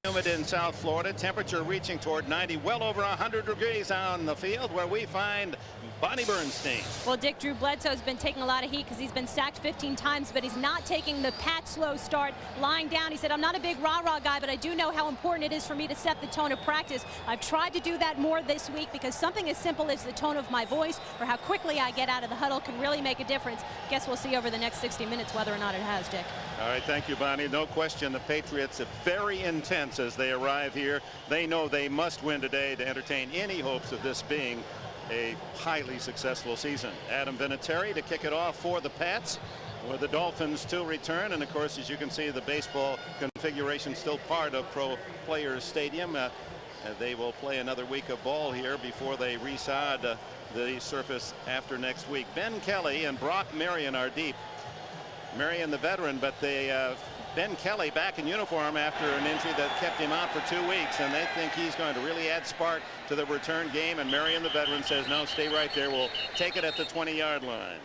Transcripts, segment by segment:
Humid in South Florida, temperature reaching toward 90, well over 100 degrees on the field, where we find Bonnie Bernstein. Well, Dick, Drew Bledsoe has been taking a lot of heat because he's been sacked 15 times, but he's not taking the pat slow start, lying down. He said, I'm not a big rah-rah guy, but I do know how important it is for me to set the tone of practice. I've tried to do that more this week because something as simple as the tone of my voice or how quickly I get out of the huddle can really make a difference. Guess we'll see over the next 60 minutes whether or not it has, Dick. All right, thank you, Bonnie. No question the Patriots are very intense as they arrive here. They know they must win today to entertain any hopes of this being a highly successful season. Adam Vinatieri to kick it off for the Pats, with the Dolphins to return. And of course, as you can see, the baseball configuration still part of Pro Players Stadium. They will play another week of ball here before they resod the surface after next week. Ben Kelly and Brock Marion are deep. Marion the veteran, but Ben Kelly back in uniform after an injury that kept him out for 2 weeks, and they think he's going to really add spark to the return game. And Marion the veteran says, no, stay right there. We'll take it at the 20-yard line.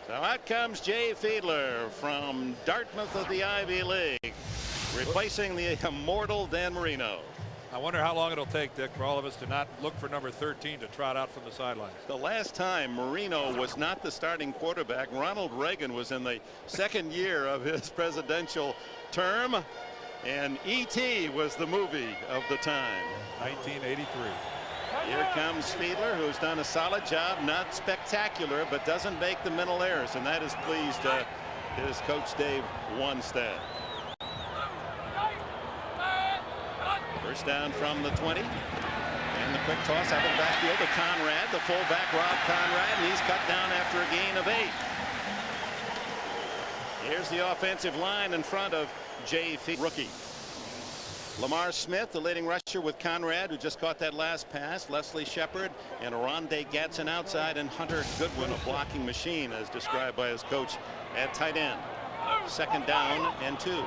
So out comes Jay Fiedler from Dartmouth of the Ivy League, replacing the immortal Dan Marino. I wonder how long it'll take, Dick, for all of us to not look for number 13 to trot out from the sidelines. The last time Marino was not the starting quarterback, Ronald Reagan was in the second year of his presidential term, and E.T. was the movie of the time. 1983. Here comes Fiedler, who's done a solid job, not spectacular, but doesn't make the mental errors, and that has pleased his coach Dave Wanstead. First down from the 20, and the quick toss out of the backfield to Conrad, the fullback Rob Conrad, and he's cut down after a gain of 8. Here's the offensive line in front of Jay Fiedler, rookie. Lamar Smith, the leading rusher, with Conrad, who just caught that last pass. Leslie Shepard and Rondé Gatson outside, and Hunter Goodwin, a blocking machine as described by his coach at tight end. Second down and 2.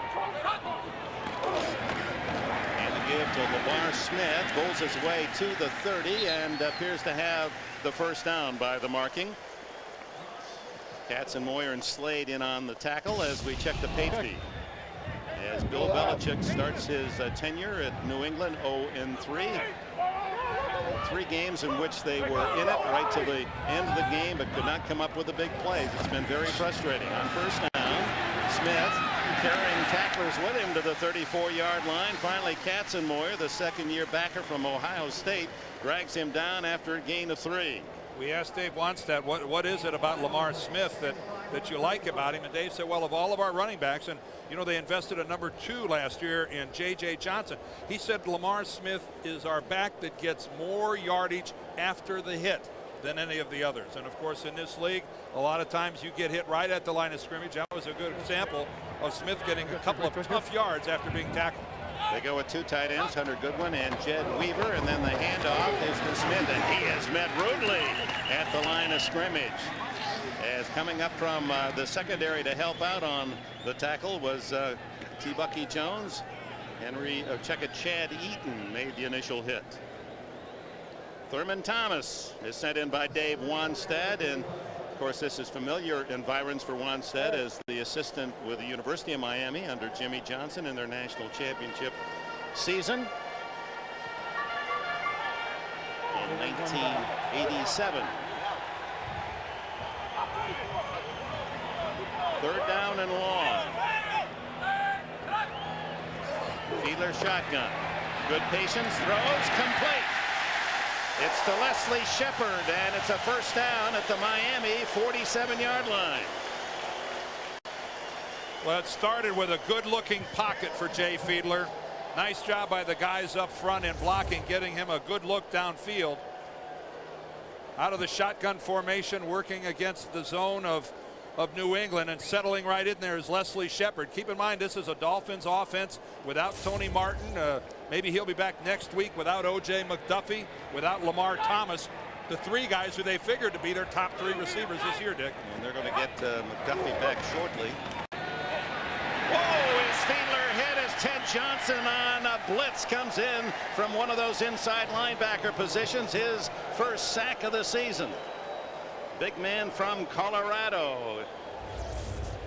Give to Lamar Smith, goes his way to the 30 and appears to have the first down by the marking. Katz and Moyer and Slade in on the tackle as we check the Patriots. As Bill Belichick starts his tenure at New England 0-3. 3 games in which they were in it right to the end of the game, but could not come up with the big plays. It's been very frustrating. On first down, Smith carrying tacklers with him to the 34-yard line. Finally, Katzenmoyer, the second-year backer from Ohio State, drags him down after a gain of 3. We asked Dave Wanstead, what is it about Lamar Smith that you like about him? And Dave said, well, of all of our running backs, and you know they invested a number 2 last year in J.J. Johnson. He said Lamar Smith is our back that gets more yardage after the hit than any of the others. And of course, in this league, a lot of times you get hit right at the line of scrimmage. That was a good example of Smith getting a couple of tough yards after being tackled. They go with 2 tight ends, Hunter Goodwin and Jed Weaver, and then the handoff is to Smith, and he is met rudely at the line of scrimmage. As coming up from the secondary to help out on the tackle was T. Bucky Jones. Chad Eaton made the initial hit. Thurman Thomas is sent in by Dave Wanstead, and of course this is familiar environs for Wanstead as the assistant with the University of Miami under Jimmy Johnson in their national championship season in 1987. Third down and long. Fiedler shotgun. Good patience, throws, complete. It's to Leslie Shepard, and it's a first down at the Miami 47-yard line. Well, it started with a good-looking pocket for Jay Fiedler. Nice job by the guys up front in blocking, getting him a good look downfield. Out of the shotgun formation, working against the zone of New England, and settling right in there is Leslie Shepard. Keep in mind, this is a Dolphins offense without Tony Martin. Maybe he'll be back next week without O.J. McDuffie, without Lamar Thomas. The 3 guys who they figured to be their top 3 receivers this year, Dick. And they're going to get McDuffie back shortly. Whoa, is Fiedler hit as Ted Johnson on a blitz comes in from one of those inside linebacker positions. His first sack of the season. Big man from Colorado.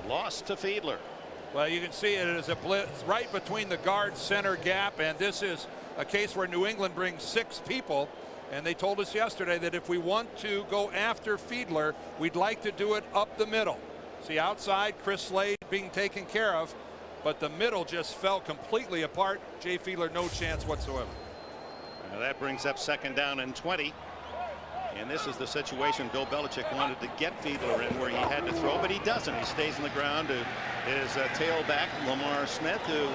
Lost to Fiedler. Well, you can see it as a blitz right between the guard center gap, and this is a case where New England brings 6 people, and they told us yesterday that if we want to go after Fiedler, we'd like to do it up the middle. See, outside, Chris Slade being taken care of, but the middle just fell completely apart. Jay Fiedler, no chance whatsoever. Now that brings up 2nd down and 20. And this is the situation Bill Belichick wanted to get Fiedler in, where he had to throw, but he doesn't. He stays on the ground to his tailback, Lamar Smith, who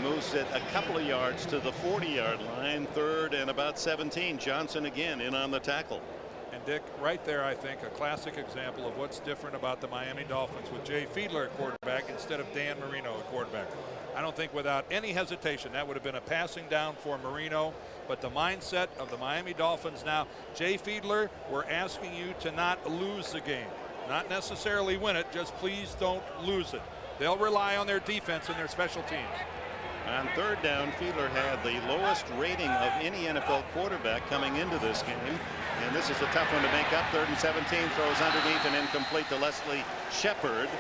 moves it a couple of yards to the 40-yard line. 3rd and about 17. Johnson again in on the tackle. And Dick, right there, I think a classic example of what's different about the Miami Dolphins with Jay Fiedler at quarterback instead of Dan Marino at quarterback. I don't think without any hesitation that would have been a passing down for Marino, but the mindset of the Miami Dolphins now, Jay Fiedler, we're asking you to not lose the game. Not necessarily win it, just please don't lose it. They'll rely on their defense and their special teams. On 3rd down, Fiedler had the lowest rating of any NFL quarterback coming into this game. And this is a tough one to make up. 3rd and 17, throws underneath and incomplete to Leslie Shepard.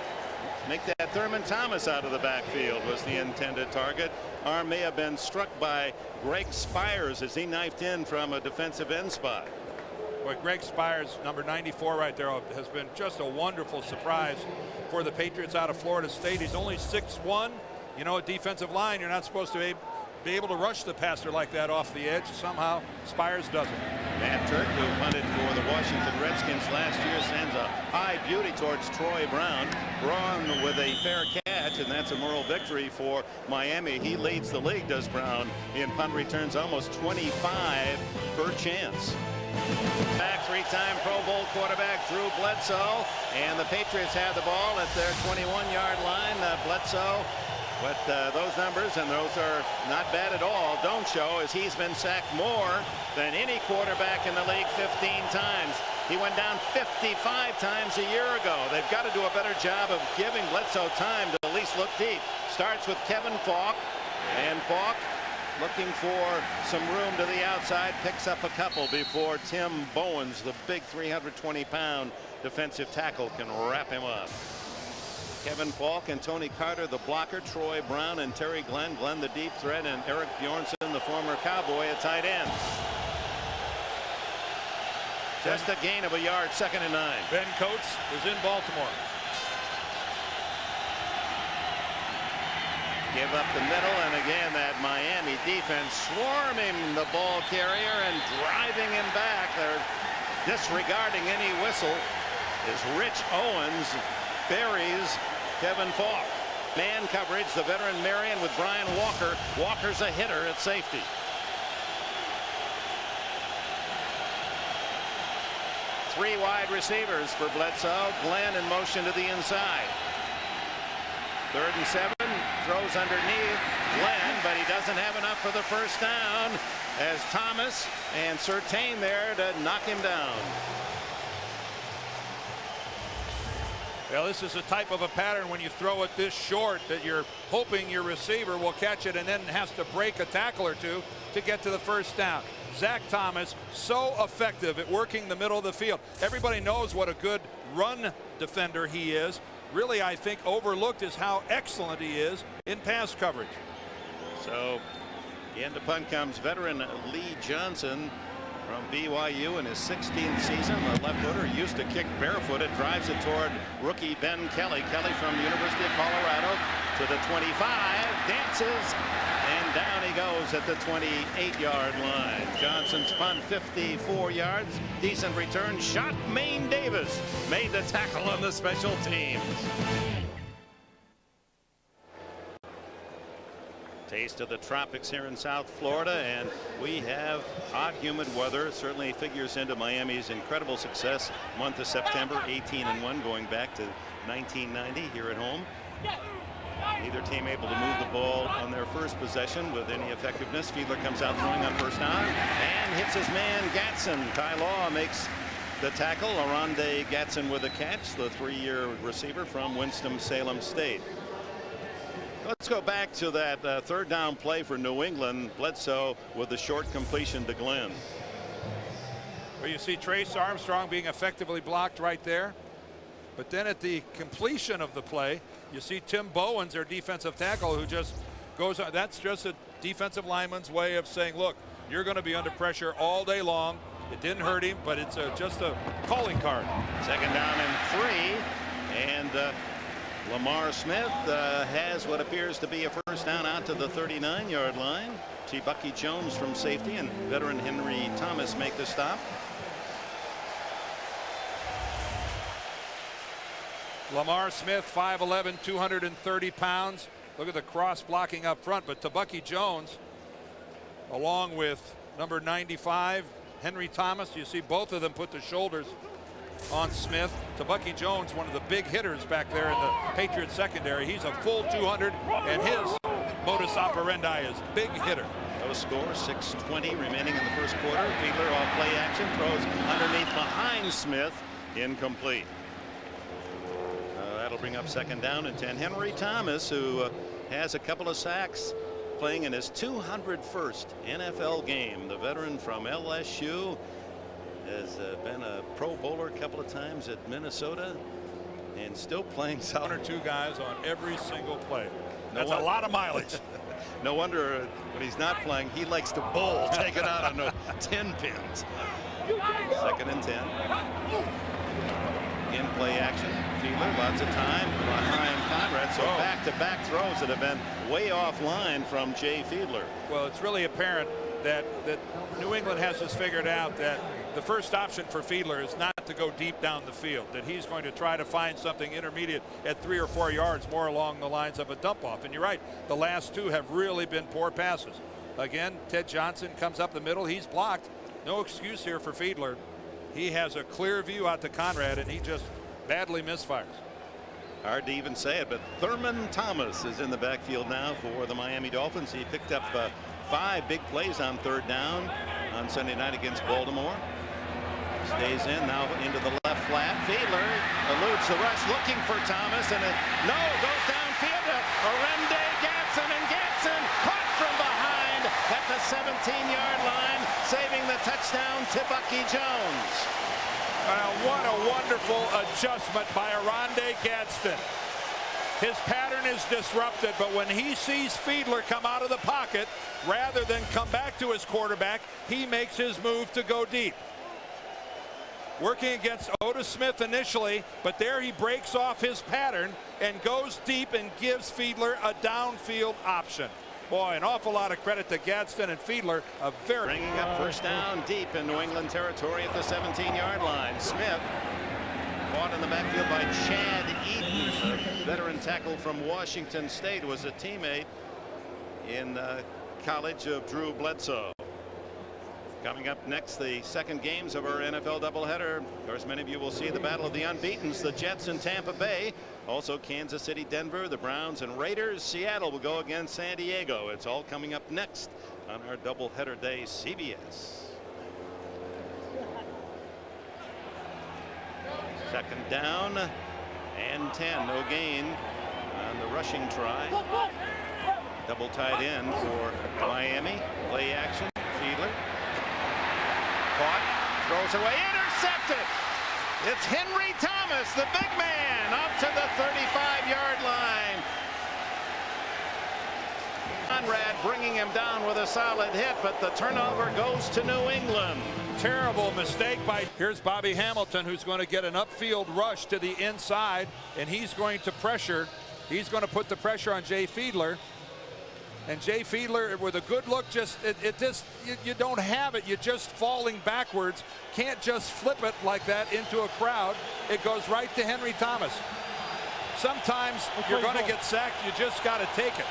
Make that Thurman Thomas out of the backfield was the intended target. Arm may have been struck by Greg Spires as he knifed in from a defensive end spot. Boy, Greg Spires, number 94 right there, has been just a wonderful surprise for the Patriots out of Florida State. He's only 6'1". You know, a defensive line, you're not supposed to be able to rush the passer like that off the edge. Somehow Spires doesn't. Matt Turk, who punted for the Washington Redskins last year, sends a high beauty towards Troy Brown. Braun with a fair catch, and that's a moral victory for Miami. He leads the league, does Brown, in punt returns, almost 25 per chance. Back, 3-time Pro Bowl quarterback Drew Bledsoe, and the Patriots have the ball at their 21-yard line. Bledsoe, but those numbers, and those are not bad at all, don't show as he's been sacked more than any quarterback in the league, 15 times. He went down 55 times a year ago. They've got to do a better job of giving Bledsoe time to at least look deep. Starts with Kevin Falk, and Falk looking for some room to the outside, picks up a couple before Tim Bowens, the big 320-pound defensive tackle, can wrap him up. Kevin Falk and Tony Carter, the blocker, Troy Brown and Terry Glenn the deep threat, and Eric Bjornsson, the former Cowboy, at tight end. Just a gain of a yard, 2nd and 9. Ben Coates is in Baltimore. Give up the middle, and again that Miami defense swarming the ball carrier and driving him back. They're disregarding any whistle as Rich Owens buries Kevin Falk. Man coverage, the veteran Marion with Brian Walker. Walker's a hitter at safety. Three wide receivers for Bledsoe. Glenn in motion to the inside. 3rd and 7, throws underneath Glenn, but he doesn't have enough for the first down as Thomas and Surtain there to knock him down. Well, this is a type of a pattern when you throw it this short that you're hoping your receiver will catch it and then has to break a tackle or two to get to the first down. Zach Thomas, so effective at working the middle of the field. Everybody knows what a good run defender he is. Really, I think overlooked is how excellent he is in pass coverage. So in the punt comes veteran Lee Johnson from BYU in his 16th season. The left footer used to kick barefooted, drives it toward rookie Ben Kelly. Kelly from the University of Colorado to the 25, dances, and down he goes at the 28-yard line. Johnson's punt, 54 yards, decent return shot. Maine Davis made the tackle on the special teams. Taste of the tropics here in South Florida, and we have hot, humid weather. It certainly figures into Miami's incredible success month of September, 18-1, going back to 1990 here at home. Neither team able to move the ball on their first possession with any effectiveness. Fiedler comes out throwing on first down and hits his man Gatson. Ty Law makes the tackle. Aronde Gatson with a catch, the 3-year receiver from Winston-Salem State. Let's go back to that 3rd down play for New England. Bledsoe with the short completion to Glenn. Well, you see Trace Armstrong being effectively blocked right there. But then at the completion of the play, You see Tim Bowens, their defensive tackle, who just goes on. That's just a defensive lineman's way of saying, look, you're going to be under pressure all day long. It didn't hurt him, but it's just a calling card. Second down and 3, and Lamar Smith has what appears to be a first down out to the 39-yard line. See Bucky Jones from safety and veteran Henry Thomas make the stop. Lamar Smith, 5'11", 230 pounds. Look at the cross blocking up front, but to Bucky Jones, along with number 95, Henry Thomas, you see both of them put the shoulders on Smith. To Bucky Jones, one of the big hitters back there in the Patriots secondary. He's a full 200, and his modus operandi is big hitter. No score, 6:20 remaining in the first quarter. Fiedler off play action, throws underneath behind Smith, incomplete. That'll bring up second down and 10. Henry Thomas, who has a couple of sacks, playing in his 201st NFL game. The veteran from LSU has been a Pro Bowler a couple of times at Minnesota and still playing solid. 1 or 2 guys on every single play. That's a lot of mileage. No wonder when he's not playing, he likes to bowl, take it out on the 10 pins. Second and 10. In play action. Fiedler, lots of time behind Conrad. So back-to-back throws that have been way offline from Jay Fiedler. Well, it's really apparent that New England has this figured out, that the first option for Fiedler is not to go deep down the field, that he's going to try to find something intermediate at 3 or 4 yards, more along the lines of a dump off. And you're right, the last 2 have really been poor passes. Again, Ted Johnson comes up the middle, he's blocked. No excuse here for Fiedler. He has a clear view out to Conrad, and he just badly misfires. Hard to even say it, but Thurman Thomas is in the backfield now for the Miami Dolphins. He picked up 5 big plays on third down on Sunday night against Baltimore. Stays in now into the left flat. Fiedler eludes the rush, looking for Thomas, and goes downfield to Orende Gatson, and Gatson caught from behind at the 17-yard line, saving the touchdown to Bucky Jones. What a wonderful adjustment by Orende Gadsden. His pattern is disrupted, but when he sees Fiedler come out of the pocket, rather than come back to his quarterback, he makes his move to go deep. Working against Otis Smith initially, but there he breaks off his pattern and goes deep and gives Fiedler a downfield option. Boy, an awful lot of credit to Gadsden and Fiedler. Bringing up first down deep in New England territory at the 17-yard line. Smith caught in the backfield by Chad Eaton, veteran tackle from Washington State, was a teammate in college of Drew Bledsoe. Coming up next, the second games of our NFL doubleheader. Of course, many of you will see the battle of the unbeatens, the Jets and Tampa Bay. Also Kansas City, Denver, the Browns and Raiders. Seattle will go against San Diego. It's all coming up next on our doubleheader day, CBS. Second down and 10. No gain on the rushing try. Double tight end for Miami. Play action. Fiedler. Caught, throws away, intercepted. It's Henry Thomas, the big man, up to the 35-yard line. Conrad bringing him down with a solid hit, but the turnover goes to New England. Terrible mistake by. Here's Bobby Hamilton, who's going to get an upfield rush to the inside, and he's going to pressure. He's going to put the pressure on Jay Fiedler. And Jay Fiedler with a good look, you don't have it. You're just falling backwards. Can't just flip it like that into a crowd. It goes right to Henry Thomas. Sometimes you're going to get sacked. You just got to take it.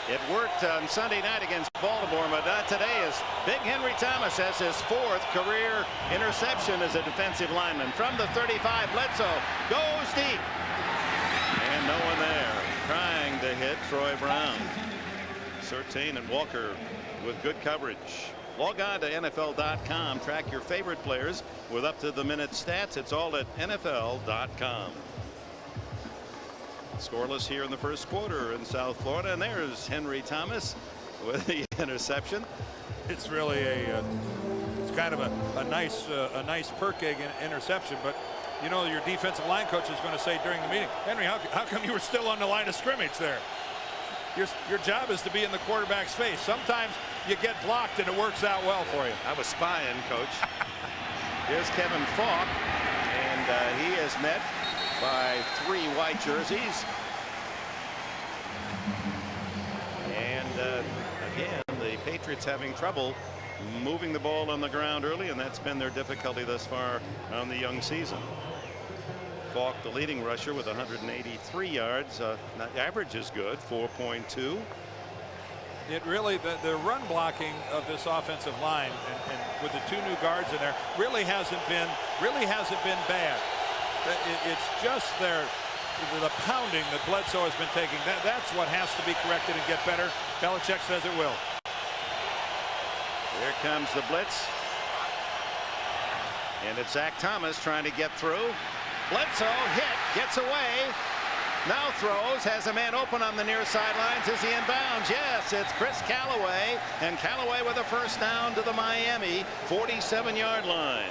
It worked on Sunday night against Baltimore, but not today, as big Henry Thomas has his 4th career interception as a defensive lineman. From the 35, Bledsoe goes deep. And no one there trying to hit Troy Brown. Surtain and Walker with good coverage. Log on to NFL.com. Track your favorite players with up-to-the-minute stats. It's all at NFL.com. Scoreless here in the first quarter in South Florida, and there's Henry Thomas with the interception. It's really it's kind of a nice perk egg interception, but you know, your defensive line coach is going to say during the meeting, Henry, how come you were still on the line of scrimmage there? Your job is to be in the quarterback's face. Sometimes you get blocked and it works out well for you. I was spying, coach. Here's Kevin Falk, and he is met by 3 white jerseys. And again, the Patriots having trouble moving the ball on the ground early, and that's been their difficulty thus far on the young season. Falk, the leading rusher, with 183 yards. Average is good, 4.2. It really, the run blocking of this offensive line, and with the 2 new guards in there, really hasn't been bad. It's just the pounding that Bledsoe has been taking. That's what has to be corrected and get better. Belichick says it will. Here comes the blitz. And it's Zach Thomas trying to get through. Bledsoe hit, gets away. Now throws, has a man open on the near sidelines. Is he in bounds? Yes, it's Chris Callaway. And Callaway with a first down to the Miami 47-yard line.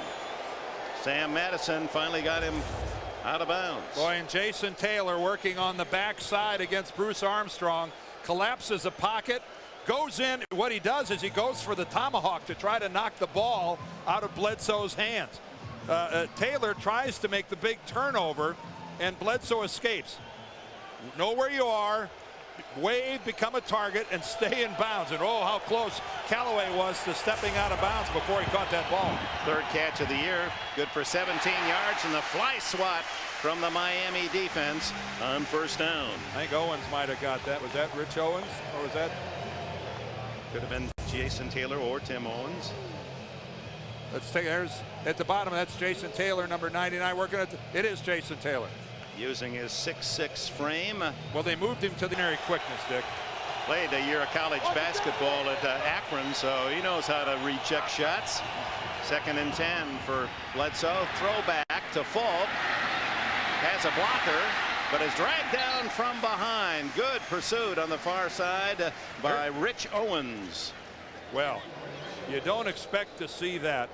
Sam Madison finally got him out of bounds. Boy, and Jason Taylor working on the backside against Bruce Armstrong. Collapses a pocket. Goes in. What he does is he goes for the tomahawk to try to knock the ball out of Bledsoe's hands. Taylor tries to make the big turnover, and Bledsoe escapes. Know where you are, wave, become a target, and stay in bounds. And oh, how close Callaway was to stepping out of bounds before he caught that ball. 3rd catch of the year, good for 17 yards, and the fly swat from the Miami defense on first down. I think Owens might have got that. Was that Rich Owens, or was that? Could have been Jason Taylor or Tim Owens. Let's take, there's at the bottom, that's Jason Taylor, number 99, working at it is Jason Taylor. Using his 6'6" frame. Well, they moved him to the ordinary quickness, Dick. Played a year of college basketball at Akron, so he knows how to reject shots. 2nd and 10 for Bledsoe. Throwback to Falk. Has a blocker, but is dragged down from behind. Good pursuit on the far side by Rich Owens. Well, you don't expect to see that.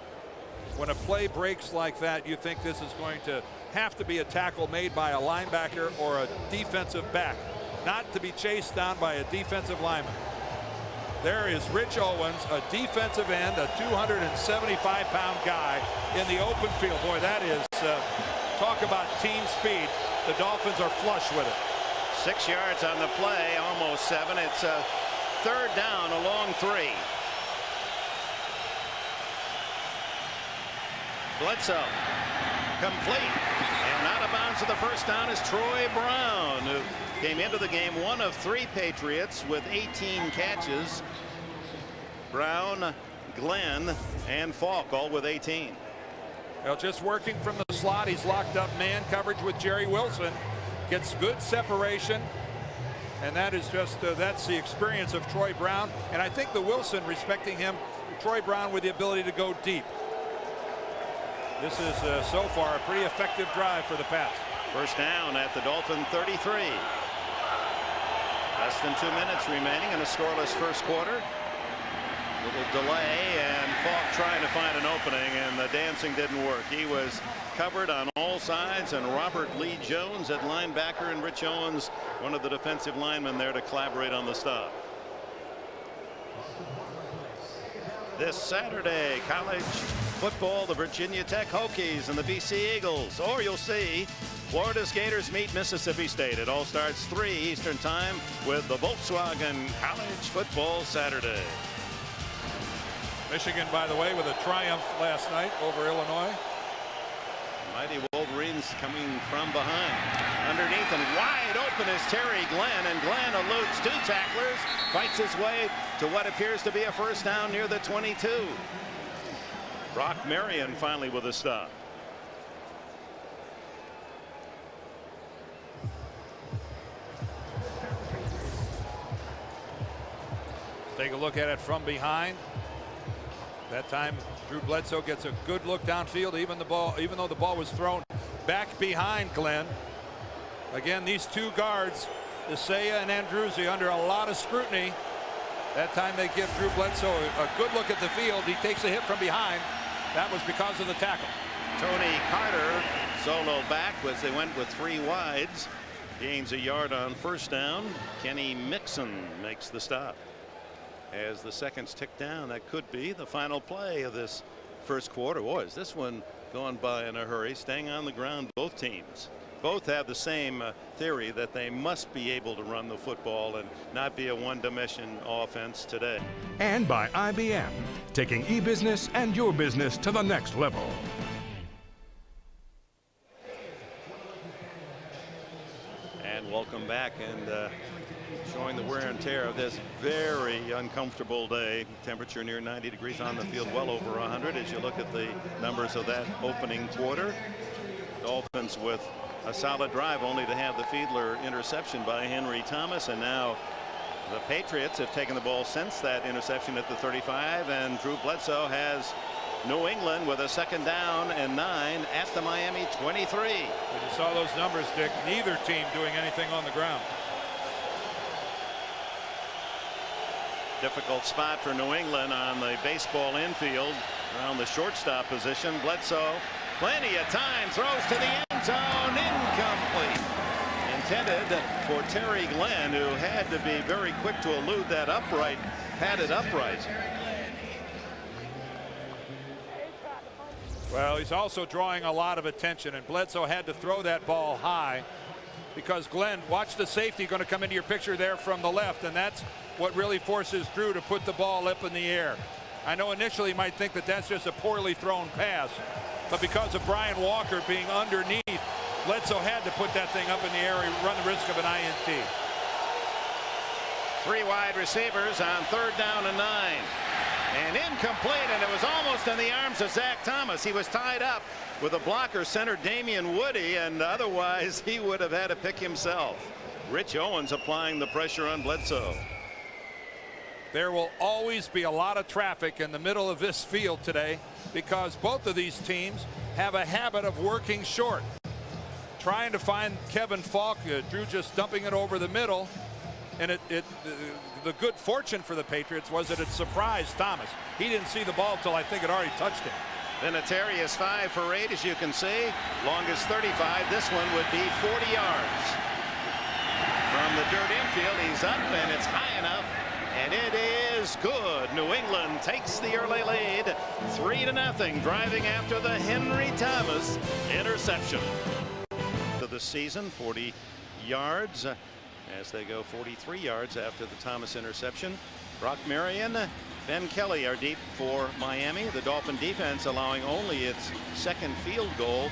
When a play breaks like that, you think this is going to have to be a tackle made by a linebacker or a defensive back, not to be chased down by a defensive lineman. There is Rich Owens, a defensive end, a 275-pound guy in the open field. Boy, that is talk about team speed. The Dolphins are flush with it. 6 yards on the play, almost 7. It's a 3rd down, a long 3. Bledsoe complete, and out of bounds to the first down is Troy Brown, who came into the game 1 of 3 Patriots with 18 catches. Brown, Glenn, and Falk all with 18. Well, just working from the slot, he's locked up man coverage with Jerry Wilson, gets good separation, and that is just that's the experience of Troy Brown. And I think the Wilson respecting him, Troy Brown with the ability to go deep. This is so far a pretty effective drive for the Pats. First down at the Dolphin 33. Less than 2 minutes remaining in a scoreless first quarter. Little delay, and Falk trying to find an opening, and the dancing didn't work. He was covered on all sides, and Robert Lee Jones at linebacker, and Rich Owens, one of the defensive linemen there to collaborate on the stop. This Saturday, college football, the Virginia Tech Hokies and the BC Eagles. Or you'll see Florida's Gators meet Mississippi State. It all starts 3 Eastern time with the Volkswagen College Football Saturday. Michigan, by the way, with a triumph last night over Illinois. Mighty Wolverines coming from behind. Underneath and wide open is Terry Glenn, and Glenn eludes 2 tacklers, fights his way to what appears to be a first down near the 22. Brock Marion finally with a stop. Take a look at it from behind. That time Drew Bledsoe gets a good look downfield, even though the ball was thrown back behind Glenn. Again, these 2 guards, Isaiah and Andruzzi, under a lot of scrutiny. That time they give Drew Bledsoe a good look at the field. He takes a hit from behind. That was because of the tackle. Tony Carter solo back as they went with 3 wides. Gains a yard on first down. Kenny Mixon makes the stop. As the seconds tick down, that could be the final play of this first quarter. Boy, is this one going by in a hurry, staying on the ground. Both teams both have the same theory that they must be able to run the football and not be a one-dimension offense today. And by IBM, taking e-business and your business to the next level. And welcome back, and showing the wear and tear of this very uncomfortable day. Temperature near 90 degrees on the field, well over 100 as you look at the numbers of that opening quarter. Dolphins with a solid drive, only to have the Fiedler interception by Henry Thomas, and now the Patriots have taken the ball since that interception at the 35, and Drew Bledsoe has New England with a 2nd down and 9 at the Miami 23. You saw those numbers, Dick. Neither team doing anything on the ground. Difficult spot for New England on the baseball infield around the shortstop position. Bledsoe plenty of time, throws to the end zone, incomplete. Intended for Terry Glenn, who had to be very quick to elude that upright, padded upright. Well, he's also drawing a lot of attention, and Bledsoe had to throw that ball high because Glenn, watch the safety going to come into your picture there from the left, and that's what really forces Drew to put the ball up in the air. I know initially you might think that that's just a poorly thrown pass, but because of Brian Walker being underneath, Bledsoe had to put that thing up in the air and run the risk of an INT. 3 wide receivers on 3rd down and 9. And incomplete, and it was almost in the arms of Zach Thomas. He was tied up with a blocker, center Damian Woody, and otherwise he would have had to pick himself. Rich Owens applying the pressure on Bledsoe. There will always be a lot of traffic in the middle of this field today because both of these teams have a habit of working short. Trying to find Kevin Falk, Drew just dumping it over the middle, and the good fortune for the Patriots was that it surprised Thomas. He didn't see the ball till I think it already touched him. Vinatieri is 5 for 8, as you can see. Longest 35. This one would be 40 yards. From the dirt infield, he's up, and it's high enough, and it is good. New England takes the early lead, 3-0, driving after the Henry Thomas interception. To the season, 40 yards. As they go 43 yards after the Thomas interception. Brock Marion, Ben Kelly are deep for Miami. The Dolphin defense allowing only its 2nd field goal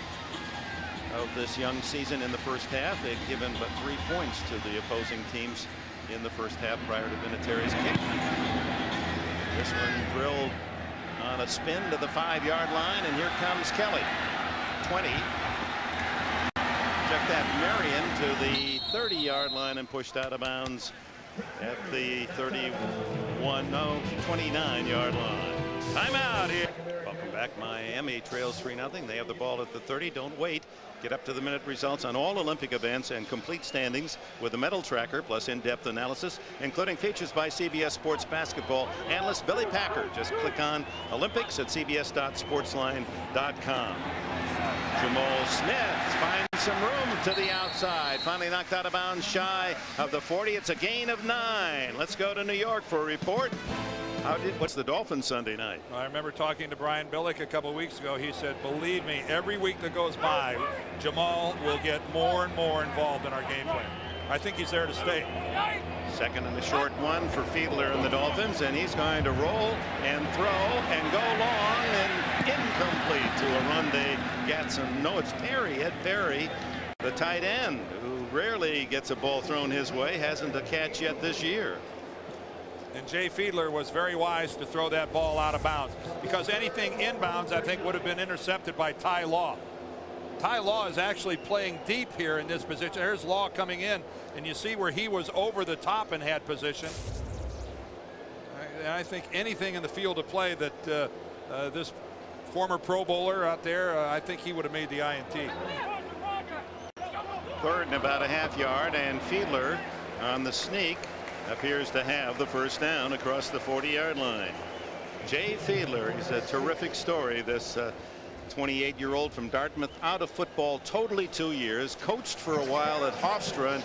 of this young season in the first half. They've given but 3 points to the opposing teams in the first half prior to Vinatieri's kick. This one drilled on a spin to the 5-yard line, and here comes Kelly. 20. Check that, Marion to the 30-yard line and pushed out of bounds at the 29-yard line. Timeout here. Welcome back. Miami trails 3-0. They have the ball at the 30. Don't wait. Get up to the minute results on all Olympic events and complete standings with the medal tracker plus in-depth analysis, including features by CBS Sports basketball analyst Billy Packer. Just click on Olympics at cbs.sportsline.com. Jamal Smith finds some room to the outside. Finally knocked out of bounds shy of the 40. It's a gain of 9. Let's go to New York for a report. What's the Dolphins Sunday night? I remember talking to Brian Billick a couple of weeks ago. He said, believe me, every week that goes by, Jamal will get more and more involved in our game plan. I think he's there to stay. 2nd and a short one for Fiedler and the Dolphins, and he's going to roll and throw and go long and incomplete to a run to Gatson. No, it's Perry, Ed Perry, the tight end, who rarely gets a ball thrown his way, hasn't a catch yet this year. And Jay Fiedler was very wise to throw that ball out of bounds, because anything inbounds I think would have been intercepted by Ty Law. Ty Law is actually playing deep here in this position. There's Law coming in, and you see where he was over the top and had position. I think anything in the field of play that this former Pro Bowler out there, I think he would have made the INT. 3rd and about a half-yard, and Fiedler on the sneak appears to have the first down across the 40-yard line. Jay Fiedler, he's a terrific story, this 28-year-old from Dartmouth, out of football totally 2 years, coached for a while at Hofstra, and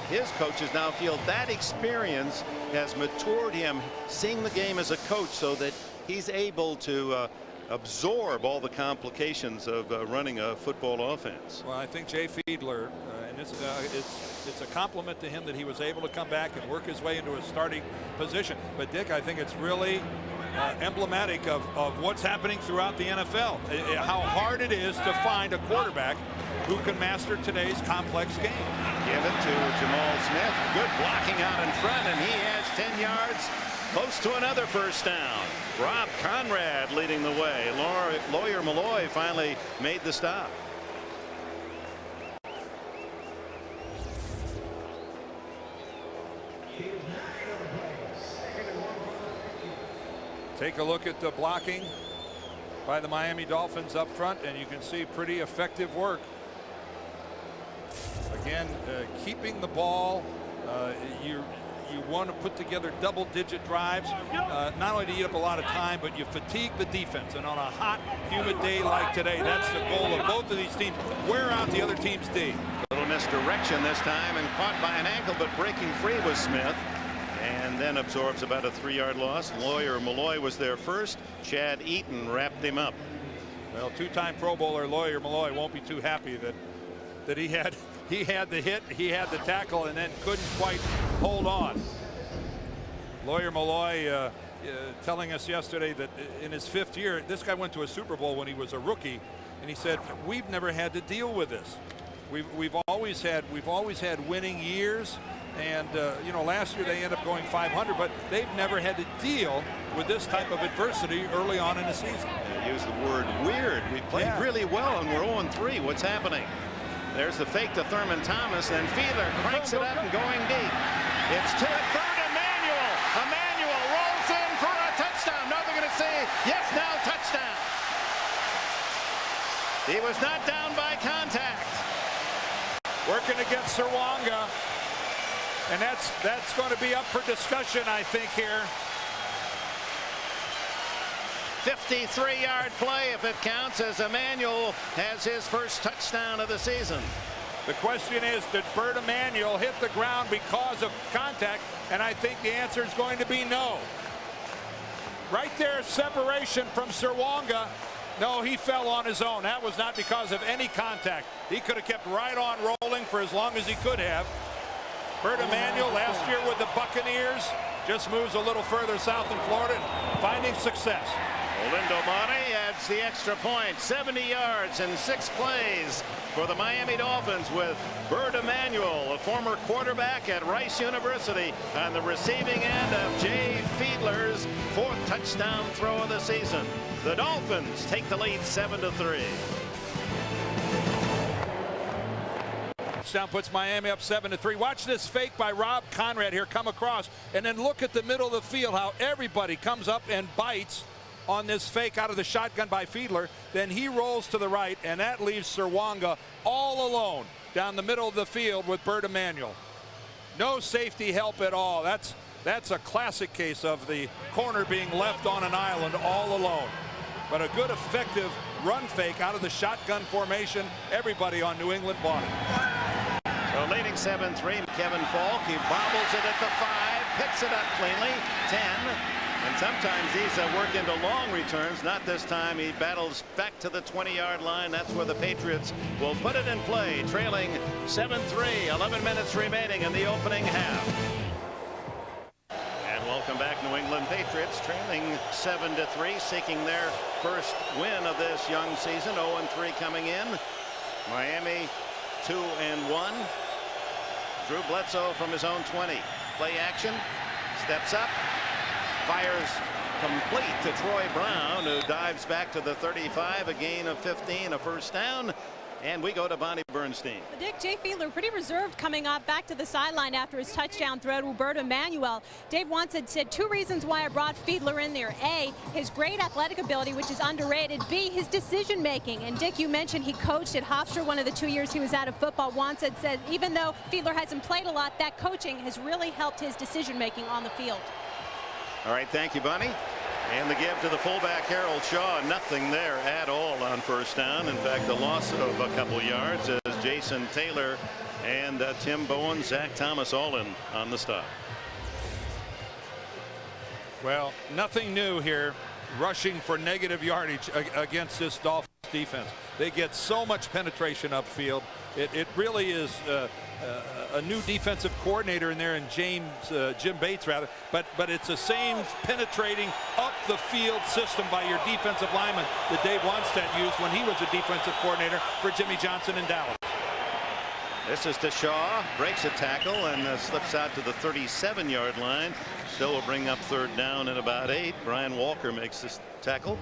his coaches now feel that experience has matured him, seeing the game as a coach, so that he's able to absorb all the complications of running a football offense. Well, I think Jay Fiedler, and it's a compliment to him that he was able to come back and work his way into a starting position. But Dick, I think it's really emblematic of what's happening throughout the NFL. How hard it is to find a quarterback who can master today's complex game. Give it to Jamal Smith. Good blocking out in front, and he has 10 yards. Close to another first down. Rob Conrad leading the way. Lawyer Malloy finally made the stop. Take a look at the blocking by the Miami Dolphins up front, and you can see pretty effective work. Again, keeping the ball. You want to put together double-digit drives. Not only to eat up a lot of time, but you fatigue the defense. And on a hot, humid day like today, that's the goal of both of these teams. Wear out the other team's D. Little misdirection this time, and caught by an ankle, but breaking free was Smith. And then absorbs about a 3-yard loss. Lawyer Malloy was there first. Chad Eaton wrapped him up. Well, two-time Pro Bowler Lawyer Malloy won't be too happy that he had the hit, he had the tackle, and then couldn't quite hold on. Lawyer Malloy telling us yesterday that in his 5th year, this guy went to a Super Bowl when he was a rookie, and he said, we've never had to deal with this. We've always had winning years. And you know, last year they ended up going 500, but they've never had to deal with this type of adversity early on in the season. Use the word weird. We played really well, and we're 0-3. What's happening? There's the fake to Thurman Thomas, and Fiedler cranks it up and going deep. It's to it. Third, Emmanuel. Emmanuel rolls in for a touchdown. No, they're going to say yes now, touchdown. He was not down by contact. Working against Serwanga. And that's going to be up for discussion, I think, here. 53-yard play, if it counts, as Emmanuel has his first touchdown of the season. The question is, did Bert Emanuel hit the ground because of contact? And I think the answer is going to be no. Right there, separation from Serwanga. No, he fell on his own. That was not because of any contact. He could have kept right on rolling for as long as he could have. Bert Emanuel last year with the Buccaneers just moves a little further south in Florida and finding success. Olindo Monte adds the extra point. 70 yards in 6 plays for the Miami Dolphins, with Bert Emanuel, a former quarterback at Rice University, on the receiving end of Jay Fiedler's 4th touchdown throw of the season. The Dolphins take the lead 7-3. Touchdown puts Miami up 7-3. Watch this fake by Rob Conrad here come across, and then look at the middle of the field, how everybody comes up and bites on this fake out of the shotgun by Fiedler. Then he rolls to the right, and that leaves Serwanga all alone down the middle of the field with Bert Emanuel. No safety help at all. That's a classic case of the corner being left on an island all alone. But a good, effective run fake out of the shotgun formation. Everybody on New England bought it. So leading 7-3, Kevin Falk, he bobbles it at the 5, picks it up cleanly, 10. And sometimes these work into long returns. Not this time. He battles back to the 20-yard line. That's where the Patriots will put it in play, trailing 7-3, 11 minutes remaining in the opening half. And welcome back, New England Patriots, trailing 7-3, seeking their first win of this young season. 0-3 coming in. Miami 2-1. Drew Bledsoe from his own 20. Play action. Steps up. Fires complete to Troy Brown, who dives back to the 35. A gain of 15, a first down. And we go to Bonnie Bernstein. Dick, Jay Fiedler pretty reserved coming up back to the sideline after his touchdown throw to Bert Emanuel. Dave Wannstedt said 2 reasons why I brought Fiedler in there. A, his great athletic ability, which is underrated. B, his decision making. And Dick, you mentioned he coached at Hofstra one of the 2 years he was out of football. Wannstedt said even though Fiedler hasn't played a lot, that coaching has really helped his decision making on the field. All right, thank you, Bunny. And the give to the fullback Harold Shaw. Nothing there at all on first down. In fact, the loss of a couple yards as Jason Taylor and Tim Bowen, Zach Thomas all in on the stop. Well, nothing new here, rushing for negative yardage against this Dolphins defense. They get so much penetration upfield. It really is a new defensive coordinator in there, and Jim Bates rather, but it's the same penetrating up the field system by your defensive lineman that Dave Wannstedt used when he was a defensive coordinator for Jimmy Johnson in Dallas. This is to Shaw, breaks a tackle and slips out to the 37-yard line. Still will bring up third down at about 8. Brian Walker makes this tackle.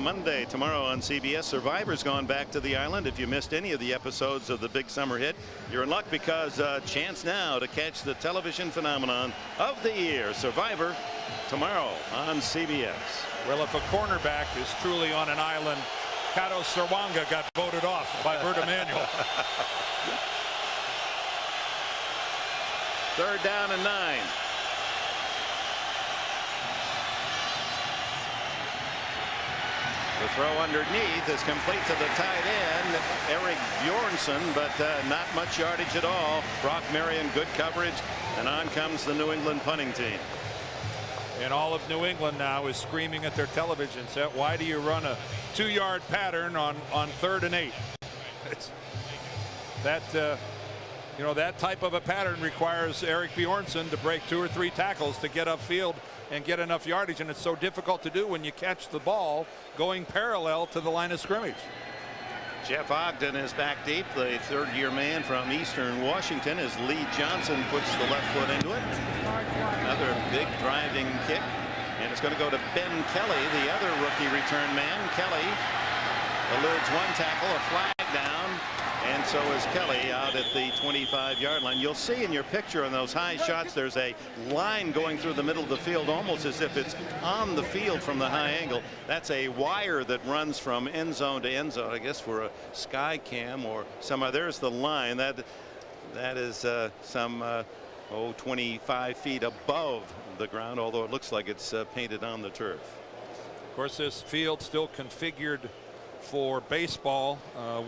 Monday tomorrow on CBS. Survivor's gone back to the island. If you missed any of the episodes of the big summer hit, you're in luck, because chance now to catch the television phenomenon of the year, Survivor, tomorrow on CBS. Well, if a cornerback is truly on an island, Kato Serwanga got voted off by Bert Emanuel. Third down and 9. The throw underneath is complete to the tight end, Eric Bjornsson, but not much yardage at all. Brock Marion, good coverage, and on comes the New England punting team. And all of New England now is screaming at their television set, why do you run a 2-yard pattern on 3rd and 8? It's that you know, that type of a pattern requires Eric Bjornsson to break 2 or 3 tackles to get upfield and get enough yardage, and it's so difficult to do when you catch the ball going parallel to the line of scrimmage. Jeff Ogden is back deep, the third-year man from Eastern Washington, as Lee Johnson puts the left foot into it. Another big driving kick, and it's going to go to Ben Kelly, the other rookie return man. Kelly eludes one tackle, a flag down, and so is Kelly out at the 25-yard line. You'll see in your picture on those high shots, there's a line going through the middle of the field, almost as if it's on the field from the high angle. That's a wire that runs from end zone to end zone, I guess, for a sky cam or some other. There's the line. That is some 25 feet above the ground, although it looks like it's painted on the turf. Of course, this field still configured for baseball,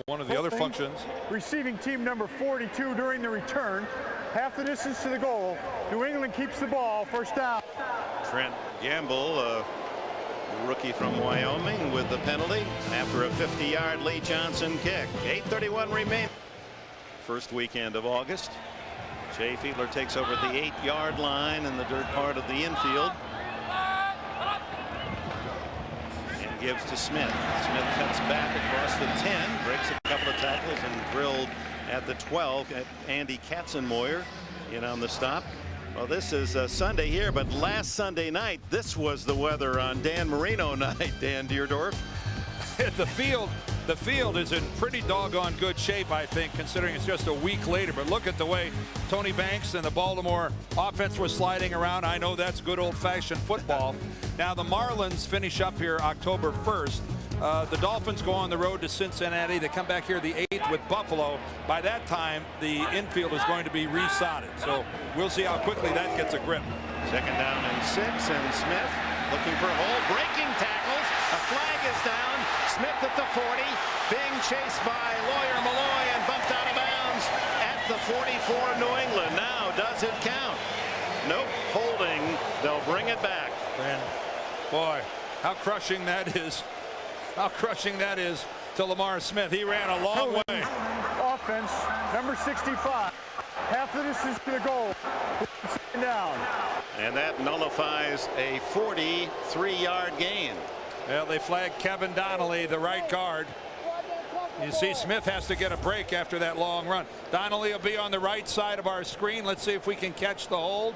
one of the other functions. Receiving team number 42 during the return, half the distance to the goal. New England keeps the ball, first down. Trent Gamble, rookie from Wyoming, with the penalty after a 50-yard Lee Johnson kick. 8:31 remain. First weekend of August. Jay Fiedler takes over the 8-yard line in the dirt part of the infield. Gives to Smith. Smith cuts back across the 10, breaks a couple of tackles, and drilled at the 12. Andy Katzenmoyer in on the stop. Well, this is Sunday here, but last Sunday night, this was the weather on Dan Marino night, Dan Deerdorf. The field is in pretty doggone good shape, I think, considering it's just a week later. But look at the way Tony Banks and the Baltimore offense was sliding around. I know that's good old-fashioned football. Now the Marlins finish up here October 1st. The Dolphins go on the road to Cincinnati. They come back here the 8th with Buffalo. By that time, the infield is going to be resodded. So we'll see how quickly that gets a grip. Second down and 6, and Smith looking for a hole, breaking tackles. A flag is down. Smith at the 40, being chased by Lawyer Malloy and bumped out of bounds at the 44, New England. Now, does it count? Nope, holding. They'll bring it back. And boy, how crushing that is. How crushing that is to Lamar Smith. He ran a long way. Offense, number 65. Half the distance to the goal. Down. And that nullifies a 43-yard gain. Well, they flagged Kevin Donnelly, the right guard. You see Smith has to get a break after that long run. Donnelly will be on the right side of our screen. Let's see if we can catch the hold.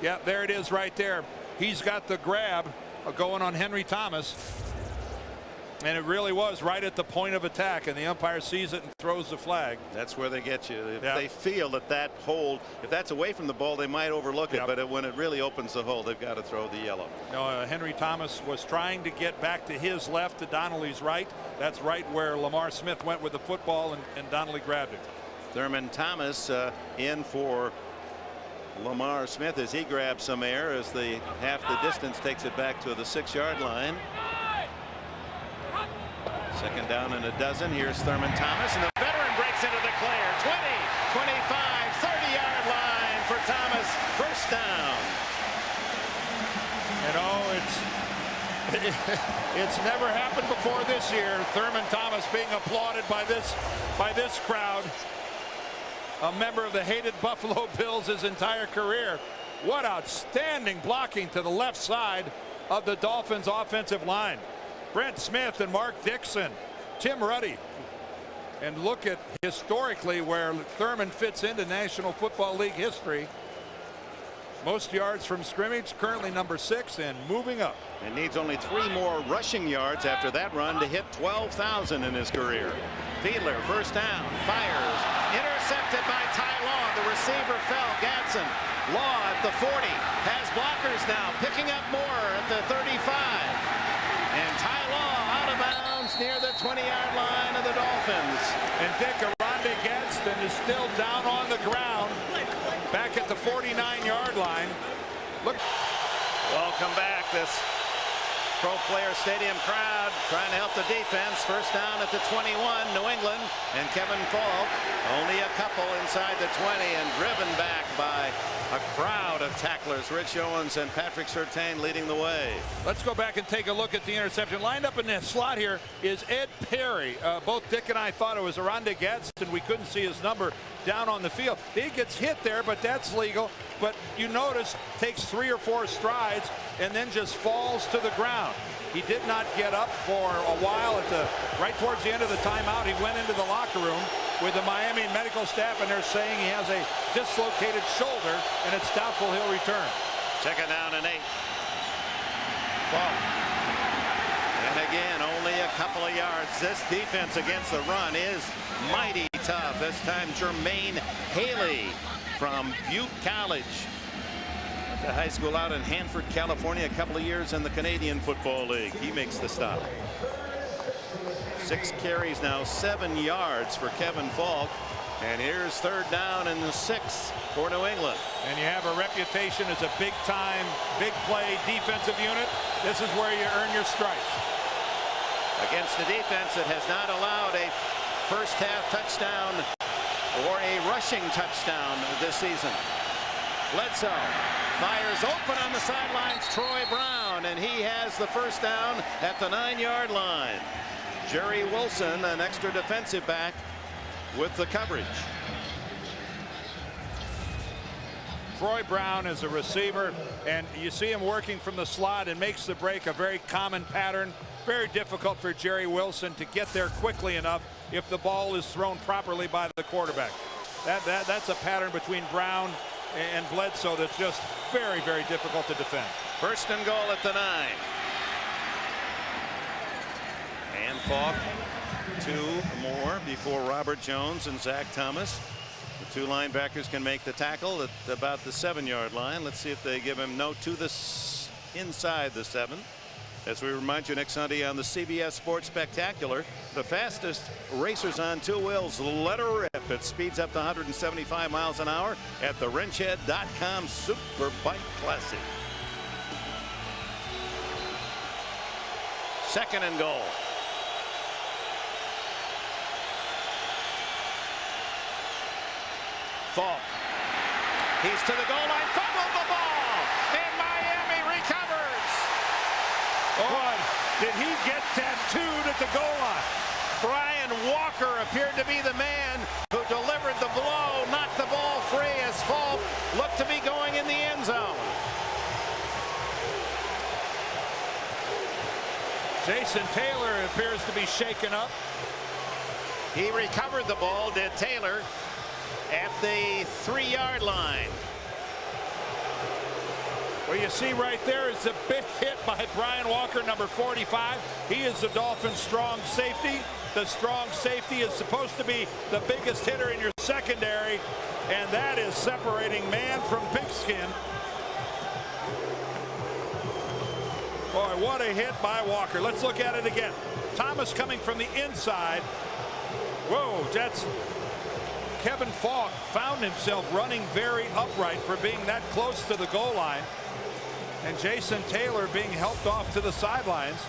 Yeah, there it is right there. He's got the grab going on Henry Thomas. And it really was right at the point of attack, and the umpire sees it and throws the flag. That's where they get you. If they feel that hold, if that's away from the ball, they might overlook it. But when it really opens the hole, they've got to throw the yellow. No, Henry Thomas was trying to get back to his left, to Donnelly's right. That's right where Lamar Smith went with the football, and Donnelly grabbed it. Thurman Thomas in for Lamar Smith as he grabs some air as the half the distance takes it back to the 6-yard line. Second down and a dozen. Here's Thurman Thomas, and the veteran breaks into the clear. 20, 25, 30-yard line for Thomas. First down. You know, it's never happened before this year. Thurman Thomas being applauded by this crowd. A member of the hated Buffalo Bills his entire career. What outstanding blocking to the left side of the Dolphins offensive line. Brent Smith and Mark Dixon, Tim Ruddy. And look at historically where Thurman fits into National Football League history. Most yards from scrimmage, currently number 6 and moving up. And needs only 3 more rushing yards after that run to hit 12,000 in his career. Fiedler, first down, fires, intercepted by Ty Law. The receiver fell. Gadsden. Law at the 40, has blockers now, picking up more at the 35. And Ty Law out of bounds near the 20-yard line of the Dolphins. And Dick, Aronde Gadsden is still down on the ground back at the 49-yard line. Look. Welcome back. This Pro Player Stadium crowd trying to help the defense. First down at the 21, New England, and Kevin Falk only a couple inside the 20 and driven back by a crowd of tacklers. Rich Owens and Patrick Surtain leading the way. Let's go back and take a look at the interception. Lined up in the slot here is Ed Perry. Both Dick and I thought it was Aronde Gadsden. We couldn't see his number down on the field. He gets hit there, but that's legal. But you notice takes 3 or 4 strides and then just falls to the ground. He did not get up for a while. Right towards the end of the timeout, he went into the locker room with the Miami medical staff, and they're saying he has a dislocated shoulder, and it's doubtful he'll return. Second down and 8. Falk. And again, only a couple of yards. This defense against the run is mighty tough. This time, Jermaine Haley from Butte College. The high school out in Hanford, California, a couple of years in the Canadian Football League. He makes the stop. 6 carries now, 7 yards for Kevin Falk. And here's third down and 6 for New England. And you have a reputation as a big time, big play defensive unit. This is where you earn your stripes. Against the defense that has not allowed a first half touchdown or a rushing touchdown this season. Bledsoe fires open on the sidelines. Troy Brown, and he has the first down at the 9-yard line. Jerry Wilson, an extra defensive back, with the coverage. Troy Brown is a receiver, and you see him working from the slot and makes the break a very common pattern. Very difficult for Jerry Wilson to get there quickly enough if the ball is thrown properly by the quarterback. That's a pattern between Brown and Bledsoe that's just very, very difficult to defend. First and goal at the 9. And Falk 2 more before Robert Jones and Zach Thomas. The 2 linebackers can make the tackle at about the 7-yard line. Let's see if they give him no to this inside the 7. As we remind you, next Sunday on the CBS Sports Spectacular, the fastest racers on 2 wheels let her rip. It speeds up to 175 miles an hour at the wrenchhead.com Superbike Classic. Second and goal. Falk. He's to the goal line, fumbled the ball, and Miami recovers. Oh, did he get tattooed at the goal line? Brian Walker appeared to be the man who delivered the blow, knocked the ball free as Falk looked to be going in the end zone. Jason Taylor appears to be shaken up. He recovered the ball, did Taylor, at the 3-yard line. What you see right there is a big hit by Brian Walker, number 45. He is the Dolphins' strong safety. The strong safety is supposed to be the biggest hitter in your secondary, and that is separating man from pigskin. Boy, what a hit by Walker. Let's look at it again. Thomas coming from the inside. Whoa, Jets. Kevin Falk found himself running very upright for being that close to the goal line, and Jason Taylor being helped off to the sidelines.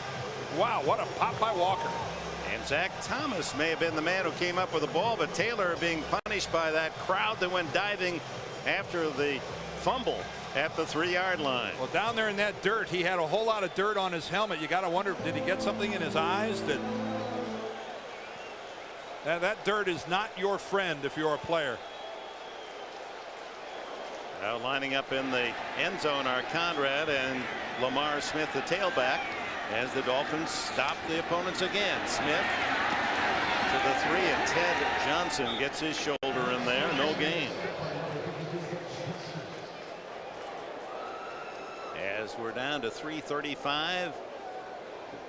Wow, what a pop by Walker. And Zach Thomas may have been the man who came up with the ball, but Taylor being punished by that crowd that went diving after the fumble at the 3-yard line. Well, down there in that dirt, he had a whole lot of dirt on his helmet. You got to wonder, did he get something in his eyes? That dirt is not your friend if you're a player. Now lining up in the end zone are Conrad and Lamar Smith, the tailback, as the Dolphins stop the opponents again. Smith to the 3, and Ted Johnson gets his shoulder in there. No gain. As we're down to 3:35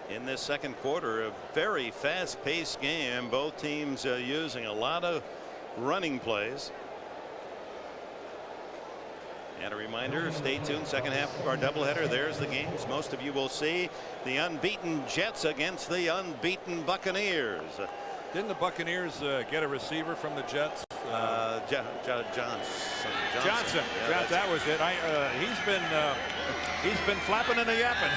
in this second quarter, a very fast-paced game. Both teams using a lot of running plays. And a reminder, stay tuned. Second half of our doubleheader. There's the games most of you will see. The unbeaten Jets against the unbeaten Buccaneers. Didn't the Buccaneers get a receiver from the Jets? Johnson. Yeah, that was it. He's been flapping and yapping.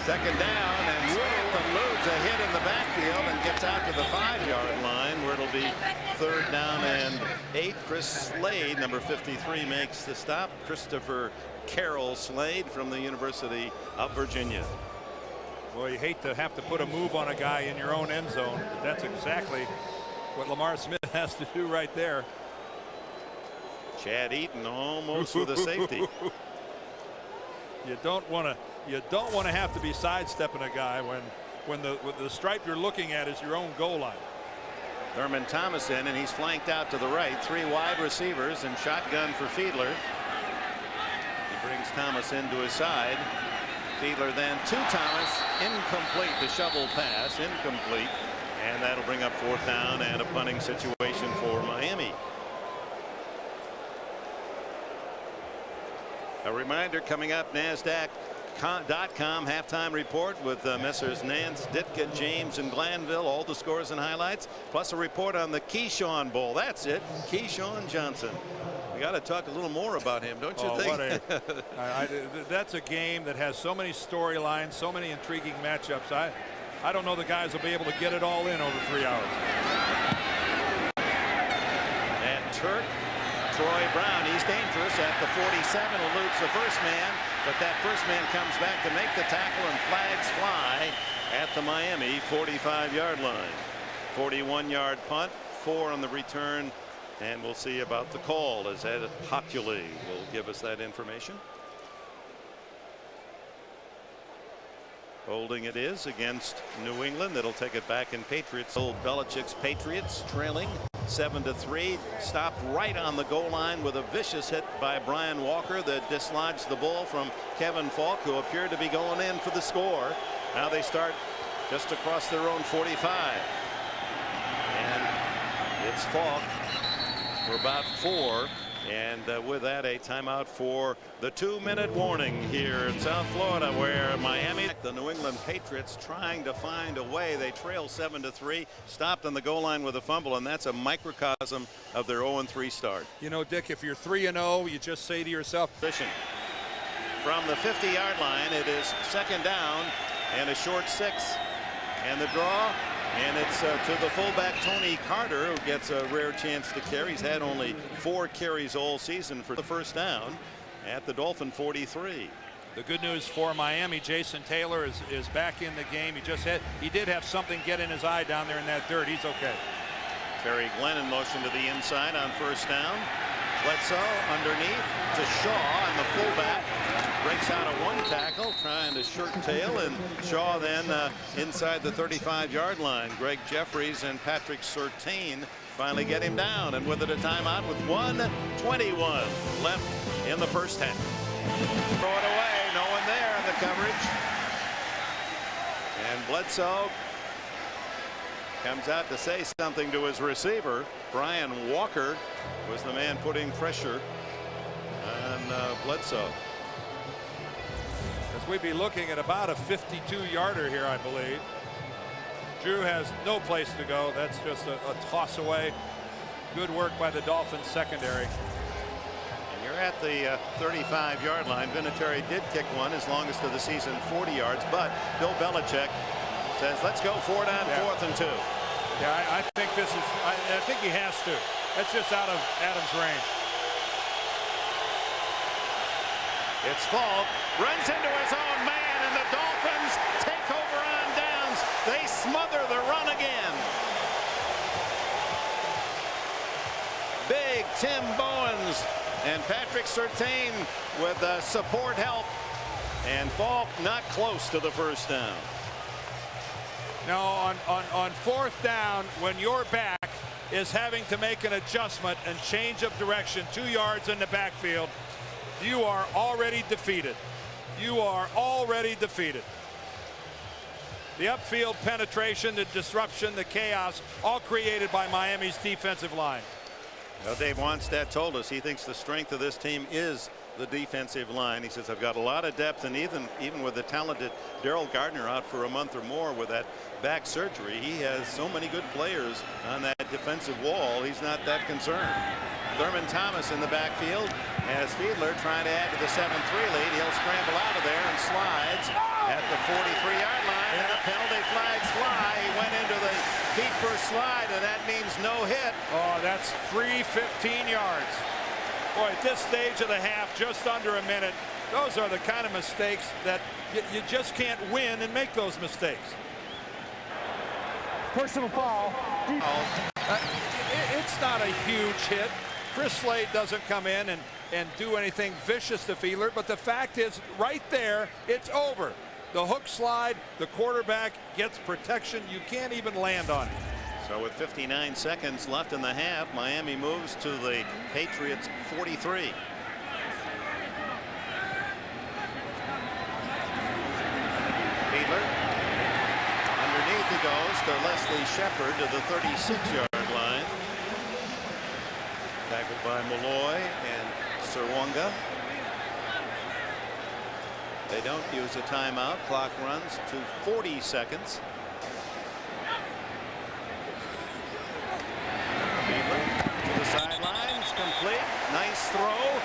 Second down, and Smith eludes a hit in the backfield and gets out to the 5-yard line, where it'll be 3rd down and 8. Chris Slade, number 53, makes the stop. Christopher Carroll Slade from the University of Virginia. Well, you hate to have to put a move on a guy in your own end zone, but that's exactly what Lamar Smith has to do right there. Chad Eaton almost with a safety. You don't want to have to be sidestepping a guy when the stripe you're looking at is your own goal line. Thurman Thomas in, and he's flanked out to the right. 3 wide receivers and shotgun for Fiedler. He brings Thomas into his side. Fiedler then to Thomas, incomplete. The shovel pass, incomplete, and that'll bring up 4th down and a punting situation for Miami. A reminder coming up, NASDAQ.com halftime report with Messrs. Nance, Ditka, James, and Glanville. All the scores and highlights, plus a report on the Keyshawn Bowl. That's it, Keyshawn Johnson. We got to talk a little more about him, don't you think? That's a game that has so many storylines, so many intriguing matchups. I don't know the guys will be able to get it all in over 3 hours. And Turk. Troy Brown, he's dangerous at the 47, eludes the first man, but that first man comes back to make the tackle, and flags fly at the Miami 45-yard line. 41-yard punt, 4 on the return, and we'll see about the call as Ed Hockley will give us that information. Holding it is against New England. That'll take it back in Patriots. Old Belichick's Patriots trailing 7-3. Stopped right on the goal line with a vicious hit by Brian Walker that dislodged the ball from Kevin Falk, who appeared to be going in for the score. Now they start just across their own 45. And it's Falk for about 4. And with that, a timeout for the 2-minute warning here in South Florida, where Miami, the New England Patriots, trying to find a way. They trail 7-3, stopped on the goal line with a fumble, and that's a microcosm of their 0-3 start. You know, Dick, if you're 3-0, you just say to yourself, from the 50-yard line, it is 2nd down and a short 6, and the draw. And it's to the fullback Tony Carter, who gets a rare chance to carry. He's had only 4 carries all season for the first down at the Dolphin 43. The good news for Miami, Jason Taylor is back in the game. He did have something get in his eye down there in that dirt. He's okay. Terry Glenn in motion to the inside on 1st down. Bledsoe underneath to Shaw, and the fullback breaks out of 1 tackle, trying to shirt tail, and Shaw then inside the 35-yard line. Greg Jeffries and Patrick Surtain finally get him down, and with it a timeout with 1:21 left in the first half. Throw it away, no one there in the coverage. And Bledsoe comes out to say something to his receiver. Brian Walker was the man putting pressure on Bledsoe. As we'd be looking at about a 52-yarder here, I believe. Drew has no place to go. That's just a toss away. Good work by the Dolphins secondary. And you're at the 35-yard line. Vinatieri did kick one, his longest of the season, 40 yards. But Bill Belichick says, let's go for it on 4th and 2. Yeah, I think this is, I think he has to. That's just out of Adams' range. It's Falk, runs into his own man, and the Dolphins take over on downs. They smother the run again. Big Tim Bowens and Patrick Surtain with support help, and Falk not close to the first down. Now on 4th down, when your back is having to make an adjustment and change of direction 2 yards in the backfield, you are already defeated. You are already defeated. The upfield penetration, the disruption, the chaos, all created by Miami's defensive line. Well, Dave Wannstedt told us he thinks the strength of this team is the defensive line. He says, I've got a lot of depth, and even with the talented Darrell Gardner out for a month or more with that back surgery, he has so many good players on that defensive wall. He's not that concerned. Thurman Thomas in the backfield as Fiedler trying to add to the 7-3 lead. He'll scramble out of there and slides at the 43-yard line, and the penalty flags fly. He went into the feet first slide, and that means no hit. Oh, that's free 15 yards. Boy, at this stage of the half, just under a minute, those are the kind of mistakes that you just can't win and make those mistakes. Personal foul. It's not a huge hit. Chris Slade doesn't come in and do anything vicious to Fiedler, but the fact is, right there, it's over. The hook slide, the quarterback gets protection. You can't even land on it. So with 59 seconds left in the half, Miami moves to the Patriots 43. Fiedler. Underneath he goes to Leslie Shepard to the 36-yard line. Tackled by Malloy and Serwanga. They don't use a timeout. Clock runs to 40 seconds. To the sidelines, complete. Nice throw.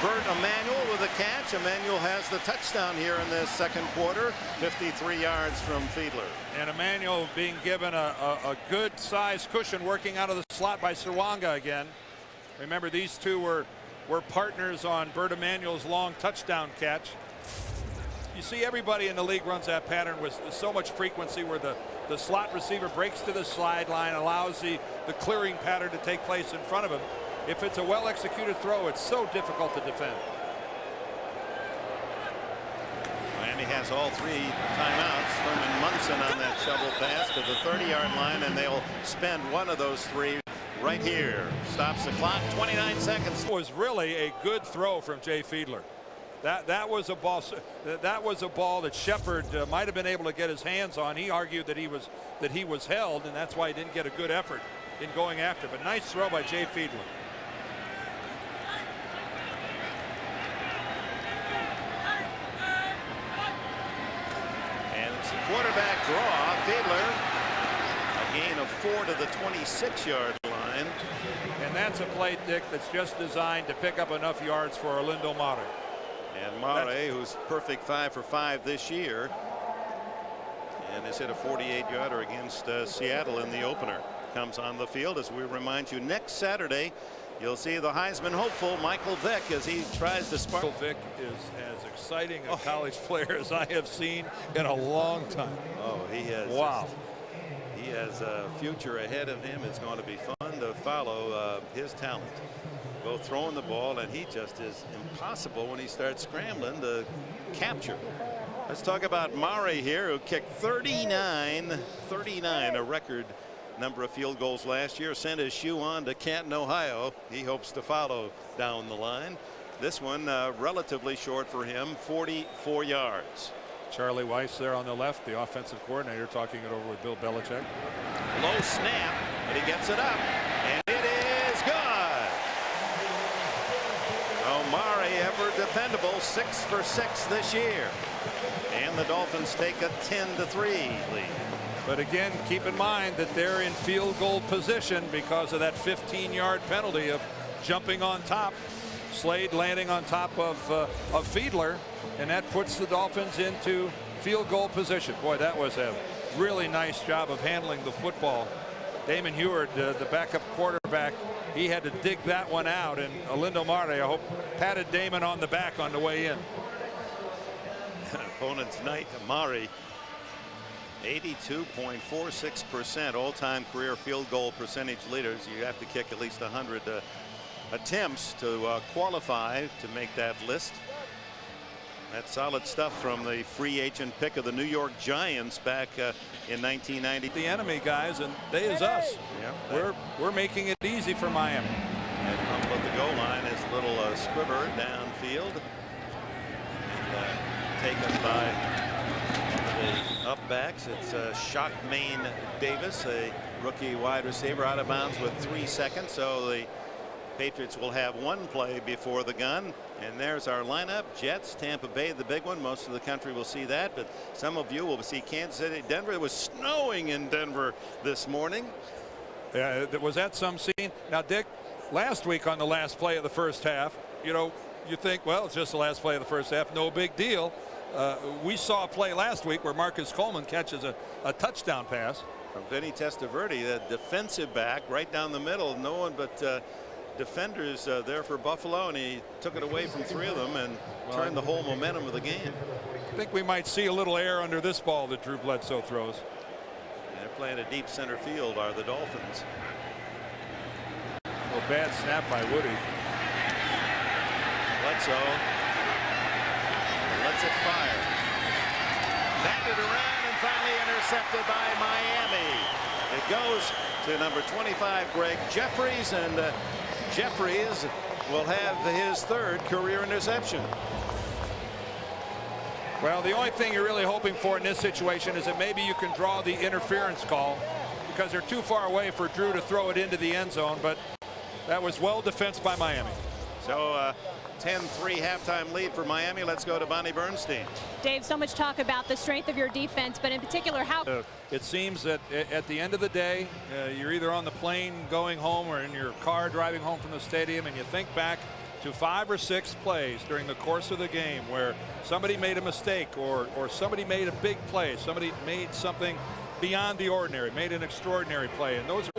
Bert Emanuel with a catch. Emanuel has the touchdown here in this second quarter. 53 yards from Fiedler. And Emanuel being given a good size cushion, working out of the slot by Serwanga again. Remember, these two were partners on Bert Emanuel's long touchdown catch. You see, everybody in the league runs that pattern with so much frequency, where the slot receiver breaks to the sideline, allows the clearing pattern to take place in front of him. If it's a well-executed throw, it's so difficult to defend. Miami has all 3 timeouts. Thurman Munson on that shovel pass to the 30-yard line, and they'll spend one of those 3 right here. Stops the clock. 29 seconds. It was really a good throw from Jay Fiedler. That was a ball. That was a ball that Shepard might have been able to get his hands on. He argued that he was held, and that's why he didn't get a good effort in going after. But nice throw by Jay Fiedler. And it's a quarterback draw. Fiedler, a gain of 4 to the 26-yard line. And that's a play, Dick, that's just designed to pick up enough yards for Orlando Mare. And Mare, who's perfect 5 for 5 this year, and has hit a 48-yarder against Seattle in the opener, comes on the field. As we remind you, next Saturday you'll see the Heisman hopeful Michael Vick as he tries to spark. Michael Vick is as exciting a college player as I have seen in a long time. Oh, he has. Wow. He has a future ahead of him. It's going to be fun to follow his talent, both throwing the ball, and he just is impossible when he starts scrambling to capture. Let's talk about Mare here, who kicked 39, a record number of field goals last year. Sent his shoe on to Canton, Ohio. He hopes to follow down the line. This one relatively short for him, 44 yards. Charlie Weiss there on the left, the offensive coordinator, talking it over with Bill Belichick. Low snap, but he gets it up, and it is good. Mare, ever dependable, 6 for 6 this year. And the Dolphins take a 10-3 lead. But again, keep in mind that they're in field goal position because of that 15-yard penalty of jumping on top. Slade landing on top of Fiedler, and that puts the Dolphins into field goal position. Boy, that was a really nice job of handling the football. Damon Heward, the backup quarterback, he had to dig that one out, and Alindo Marte, I hope, patted Damon on the back on the way in. Opponent's night, Amari, 82.46% all-time career field goal percentage leaders. You have to kick at least 100 attempts to qualify to make that list. That's solid stuff from the free agent pick of the New York Giants back in 1990. The enemy, guys, and they is us. Yeah, we're making it easy for Miami. And up at the goal line is a little squibber downfield. And taken by the upbacks. It's Shockmain Davis, a rookie wide receiver, out of bounds with 3 seconds. So the Patriots will have one play before the gun. And there's our lineup. Jets, Tampa Bay, the big one. Most of the country will see that, but some of you will see Kansas City, Denver. It was snowing in Denver this morning. Yeah, was that some scene? Now, Dick, last week on the last play of the first half, you know, you think, well, it's just the last play of the first half, no big deal. We saw a play last week where Marcus Coleman catches a touchdown pass from Vinny Testaverde, the defensive back, right down the middle. No one but defenders there for Buffalo, and he took it away from 3 of them and turned the whole momentum of the game. I think we might see a little air under this ball that Drew Bledsoe throws. And they're playing a deep center field, are the Dolphins. Well, bad snap by Woody. Bledsoe lets it fire. Batted around and finally intercepted by Miami. It goes to number 25, Greg Jeffries, and Jeffries will have his 3rd career interception. Well, the only thing you're really hoping for in this situation is that maybe you can draw the interference call because they're too far away for Drew to throw it into the end zone, but that was well defensed by Miami. So 10-3 halftime lead for Miami. Let's go to Bonnie Bernstein. Dave, so much talk about the strength of your defense, but in particular how it seems that at the end of the day, you're either on the plane going home or in your car driving home from the stadium, and you think back to 5 or 6 plays during the course of the game where somebody made a mistake or somebody made a big play, somebody made something beyond the ordinary, made an extraordinary play, and those are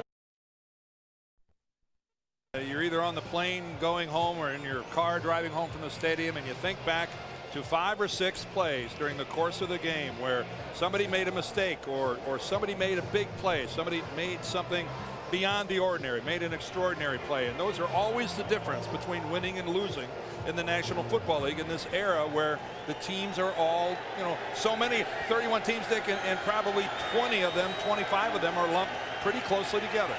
you're either on the plane going home or in your car driving home from the stadium, and you think back to 5 or 6 plays during the course of the game where somebody made a mistake or somebody made a big play, somebody made something beyond the ordinary, made an extraordinary play, and those are always the difference between winning and losing in the National Football League in this era where the teams are all, you know, so many, 31 teams, Dick, and probably 20 of them, 25 of them are lumped pretty closely together.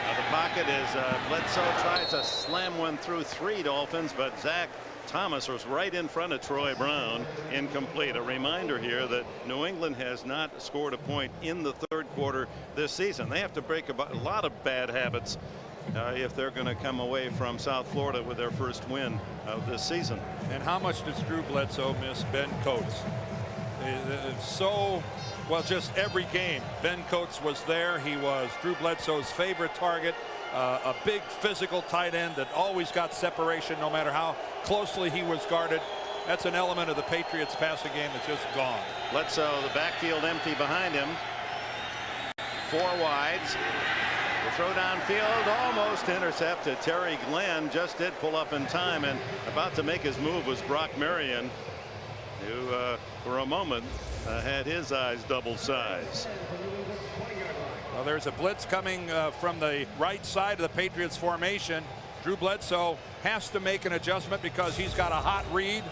The pocket is Bledsoe tries to slam one through 3 Dolphins, but Zach Thomas was right in front of Troy Brown, incomplete. A reminder here that New England has not scored a point in the 3rd quarter this season. They have to break a lot of bad habits if they're going to come away from South Florida with their first win of this season. And how much does Drew Bledsoe miss Ben Coates? So, well, just every game Ben Coates was there. He was Drew Bledsoe's favorite target, a big physical tight end that always got separation no matter how closely he was guarded. That's an element of the Patriots passing game that's just gone. Bledsoe, the backfield empty behind him. 4 wides. The throw downfield almost intercepted. Terry Glenn just did pull up in time, and about to make his move was Brock Marion, who for a moment had his eyes double size. Well, there's a blitz coming from the right side of the Patriots formation. Drew Bledsoe has to make an adjustment because he's got a hot read,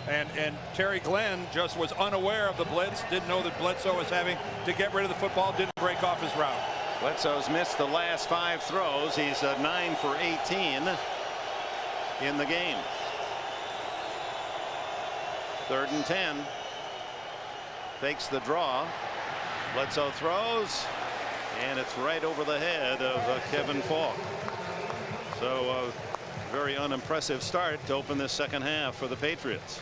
and Terry Glenn just was unaware of the blitz, didn't know that Bledsoe was having to get rid of the football, didn't break off his route. Bledsoe's missed the last 5 throws. He's 9 for 18 in the game. 3rd and 10. Fakes the draw. Bledsoe throws, and it's right over the head of Kevin Falk. So very unimpressive start to open this second half for the Patriots.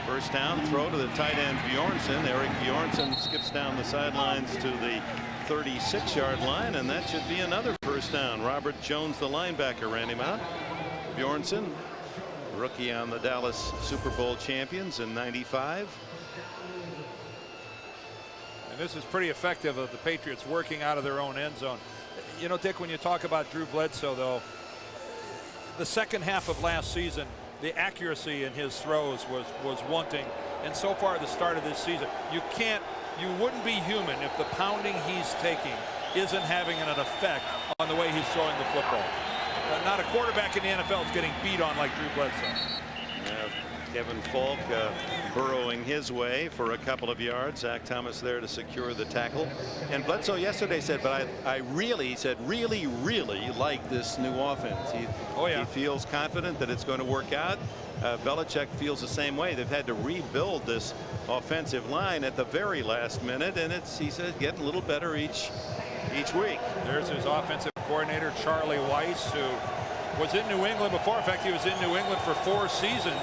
First down, throw to the tight end Bjornsson. Eric Bjornsson skips down the sidelines to the 36-yard line, and that should be another first down. Robert Jones, the linebacker, ran him out. Bjornsson, rookie on the Dallas Super Bowl champions in '95. And this is pretty effective of the Patriots working out of their own end zone. You know, Dick, when you talk about Drew Bledsoe, though, the second half of last season, the accuracy in his throws was wanting, and so far the start of this season, you wouldn't be human if the pounding he's taking isn't having an effect on the way he's throwing the football. Not a quarterback in the NFL is getting beat on like Drew Bledsoe. Kevin Falk burrowing his way for a couple of yards. Zach Thomas there to secure the tackle. And Bledsoe yesterday said, but I really like this new offense. He feels confident that it's going to work out. Belichick feels the same way. They've had to rebuild this offensive line at the very last minute, and he says, getting a little better each week. There's his offensive coordinator, Charlie Weiss, who was in New England before. In fact, he was in New England for 4 seasons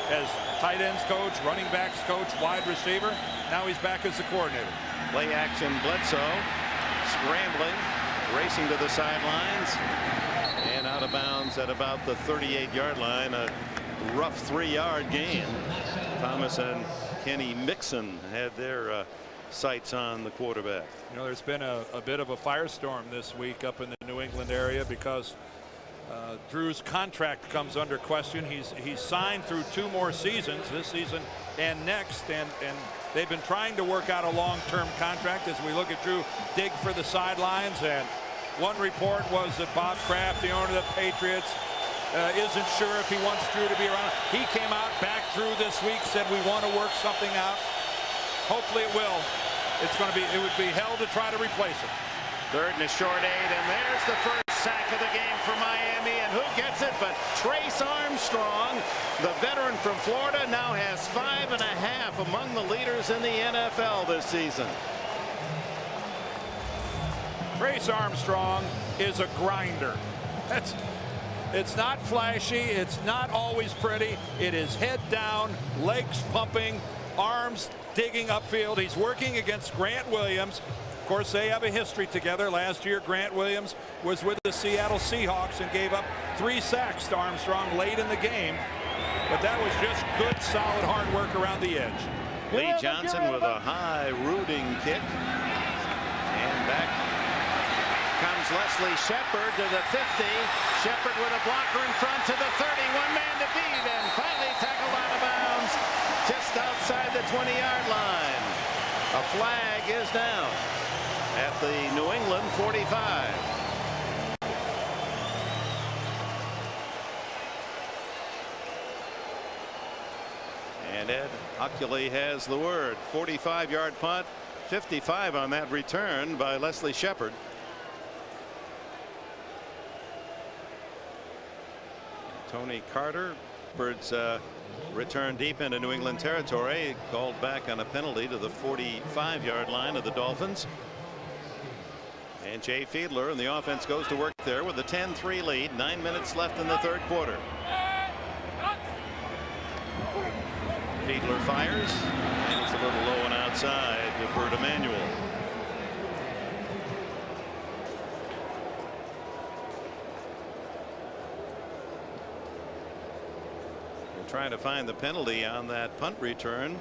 as tight ends coach, running backs coach, wide receiver. Now he's back as the coordinator. Play action Bledsoe scrambling, racing to the sidelines, and out of bounds at about the 38-yard line. A rough 3-yard gain. Thomas and Kenny Mixon had their sights on the quarterback. You know, there's been a bit of a firestorm this week up in the New England area because Drew's contract comes under question. He's signed through 2 more seasons, this season and next, and they've been trying to work out a long-term contract as we look at Drew dig for the sidelines. And one report was that Bob Kraft, the owner of the Patriots, isn't sure if he wants Drew to be around. He came out back through this week, said we want to work something out. Hopefully it will. It would be hell to try to replace him. 3rd and a short 8, and there's the first sack of the game for Miami, and who gets it but Trace Armstrong, the veteran from Florida, now has 5.5 among the leaders in the NFL this season. Trace Armstrong is a grinder. It's not flashy, it's not always pretty. It is head down, legs pumping, arms digging upfield. He's working against Grant Williams. Of course, they have a history together. Last year, Grant Williams was with the Seattle Seahawks and gave up 3 sacks to Armstrong late in the game. But that was just good, solid, hard work around the edge. Lee Johnson with a high rooting kick. And back comes Leslie Shepard to the 50. Shepard with a blocker in front to the 30. One man to beat, and finally tackled out of bounds just outside the 20-yard line. A flag is down at the New England 45. And Ed Ockley has the word. 45-yard punt, 55 on that return by Leslie Shepard. Tony Carter, Bird's return deep into New England territory, called back on a penalty to the 45-yard line of the Dolphins. And Jay Fiedler and the offense goes to work there with a 10-3 lead. 9 minutes left in the 3rd quarter. Fiedler fires, and it's a little low and outside to Bert Emanuel. Trying to find the penalty on that punt return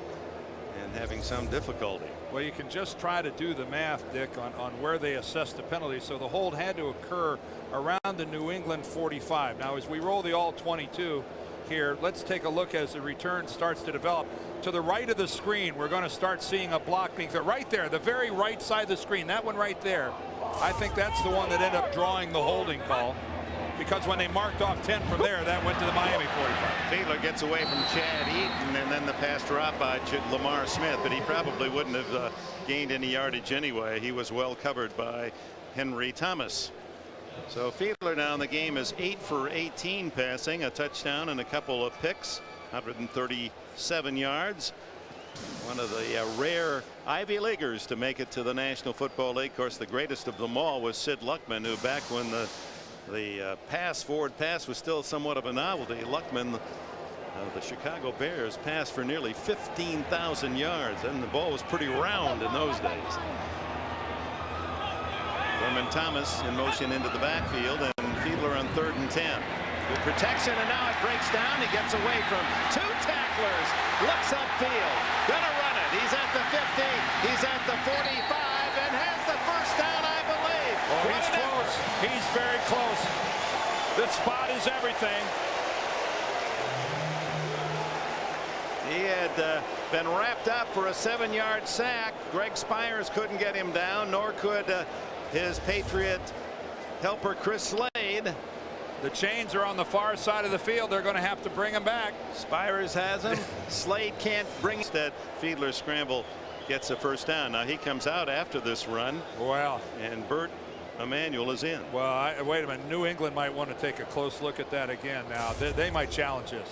and having some difficulty. Well, you can just try to do the math, Dick, on where they assessed the penalty. So the hold had to occur around the New England 45. Now, as we roll the all 22 here, let's take a look as the return starts to develop. To the right of the screen, we're going to start seeing a block being thrown. Right there, the very right side of the screen, that one right there. I think that's the one that ended up drawing the holding call, because when they marked off 10 from there, that went to the Miami 45. Fiedler gets away from Chad Eaton, and then the pass drop by Lamar Smith, but he probably wouldn't have gained any yardage anyway. He was well covered by Henry Thomas. So Fiedler now in the game is 8 for 18 passing, a touchdown and a couple of picks, 137 yards. One of the rare Ivy Leaguers to make it to the National Football League. Of course, the greatest of them all was Sid Luckman, who back when the forward pass was still somewhat of a novelty. Luckman The Chicago Bears passed for nearly 15,000 yards, and the ball was pretty round in those days. Thurman Thomas in motion into the backfield, and Fiedler on 3rd and 10. Good protection, and now it breaks down. He gets away from 2 tacklers. Looks upfield. Gonna run it. He's at the 50. He's at the 45 and has the first down, I believe. Oh, he's close. He's very close. This spot is everything. He had been wrapped up for a 7-yard sack. Greg Spires couldn't get him down, nor could his Patriot helper Chris Slade. The chains are on the far side of the field. They're going to have to bring him back. Spires has him. Slade can't bring it. That Fiedler scramble gets a first down. Now he comes out after this run. Well, and Burt Emanuel is in. Well, wait a minute. New England might want to take a close look at that again. Now they might challenge this.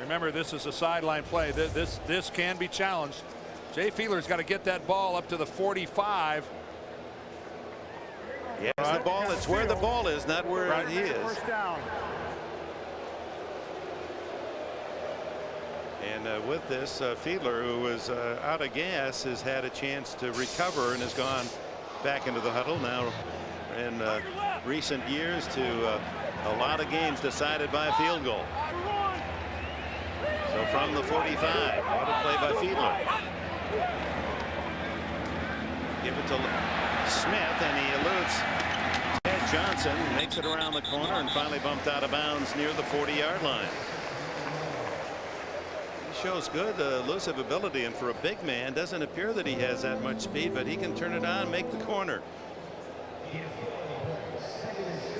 Remember, this is a sideline play. This can be challenged. Jay Fiedler's got to get that ball up to the 45. Yes, right. The ball. It's where the ball is, not where right. He is. First down. And with this, Fiedler, who was out of gas, has had a chance to recover and has gone back into the huddle. Now, in recent years, to a lot of games decided by a field goal. So from the 45, what a play by Fiedler. Give it to Smith, and he eludes Ted Johnson, makes it around the corner, and finally bumped out of bounds near the 40-yard line. He shows good elusive ability, and for a big man, doesn't appear that he has that much speed, but he can turn it on, make the corner.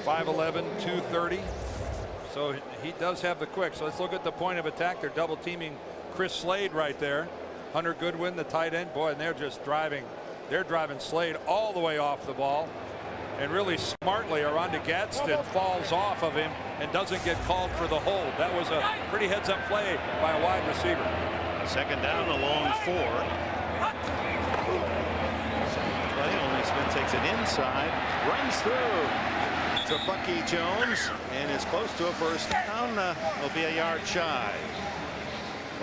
5'11", 230. So he does have the quick. So let's look at the point of attack. They're double teaming Chris Slade right there. Hunter Goodwin, the tight end. Boy, and they're just driving. They're driving Slade all the way off the ball. And really smartly, Aronda Gadsden falls off of him and doesn't get called for the hold. That was a pretty heads-up play by a wide receiver. Second down, a long 4. Second play, only Smith takes it inside, runs through to Bucky Jones, and is close to a first down. Will be a yard shy.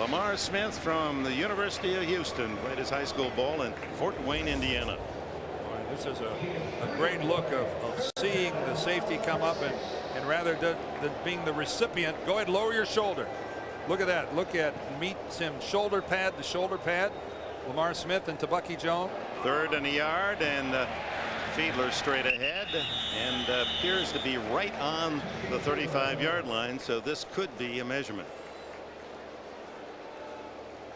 Lamar Smith from the University of Houston played his high school ball in Fort Wayne, Indiana. Boy, this is a great look of seeing the safety come up, and rather than being the recipient, go ahead, lower your shoulder. Look at that. Look at meets him shoulder pad to shoulder pad. Lamar Smith and to Bucky Jones. 3rd and a yard, and Fiedler straight ahead, and appears to be right on the 35-yard line, so this could be a measurement.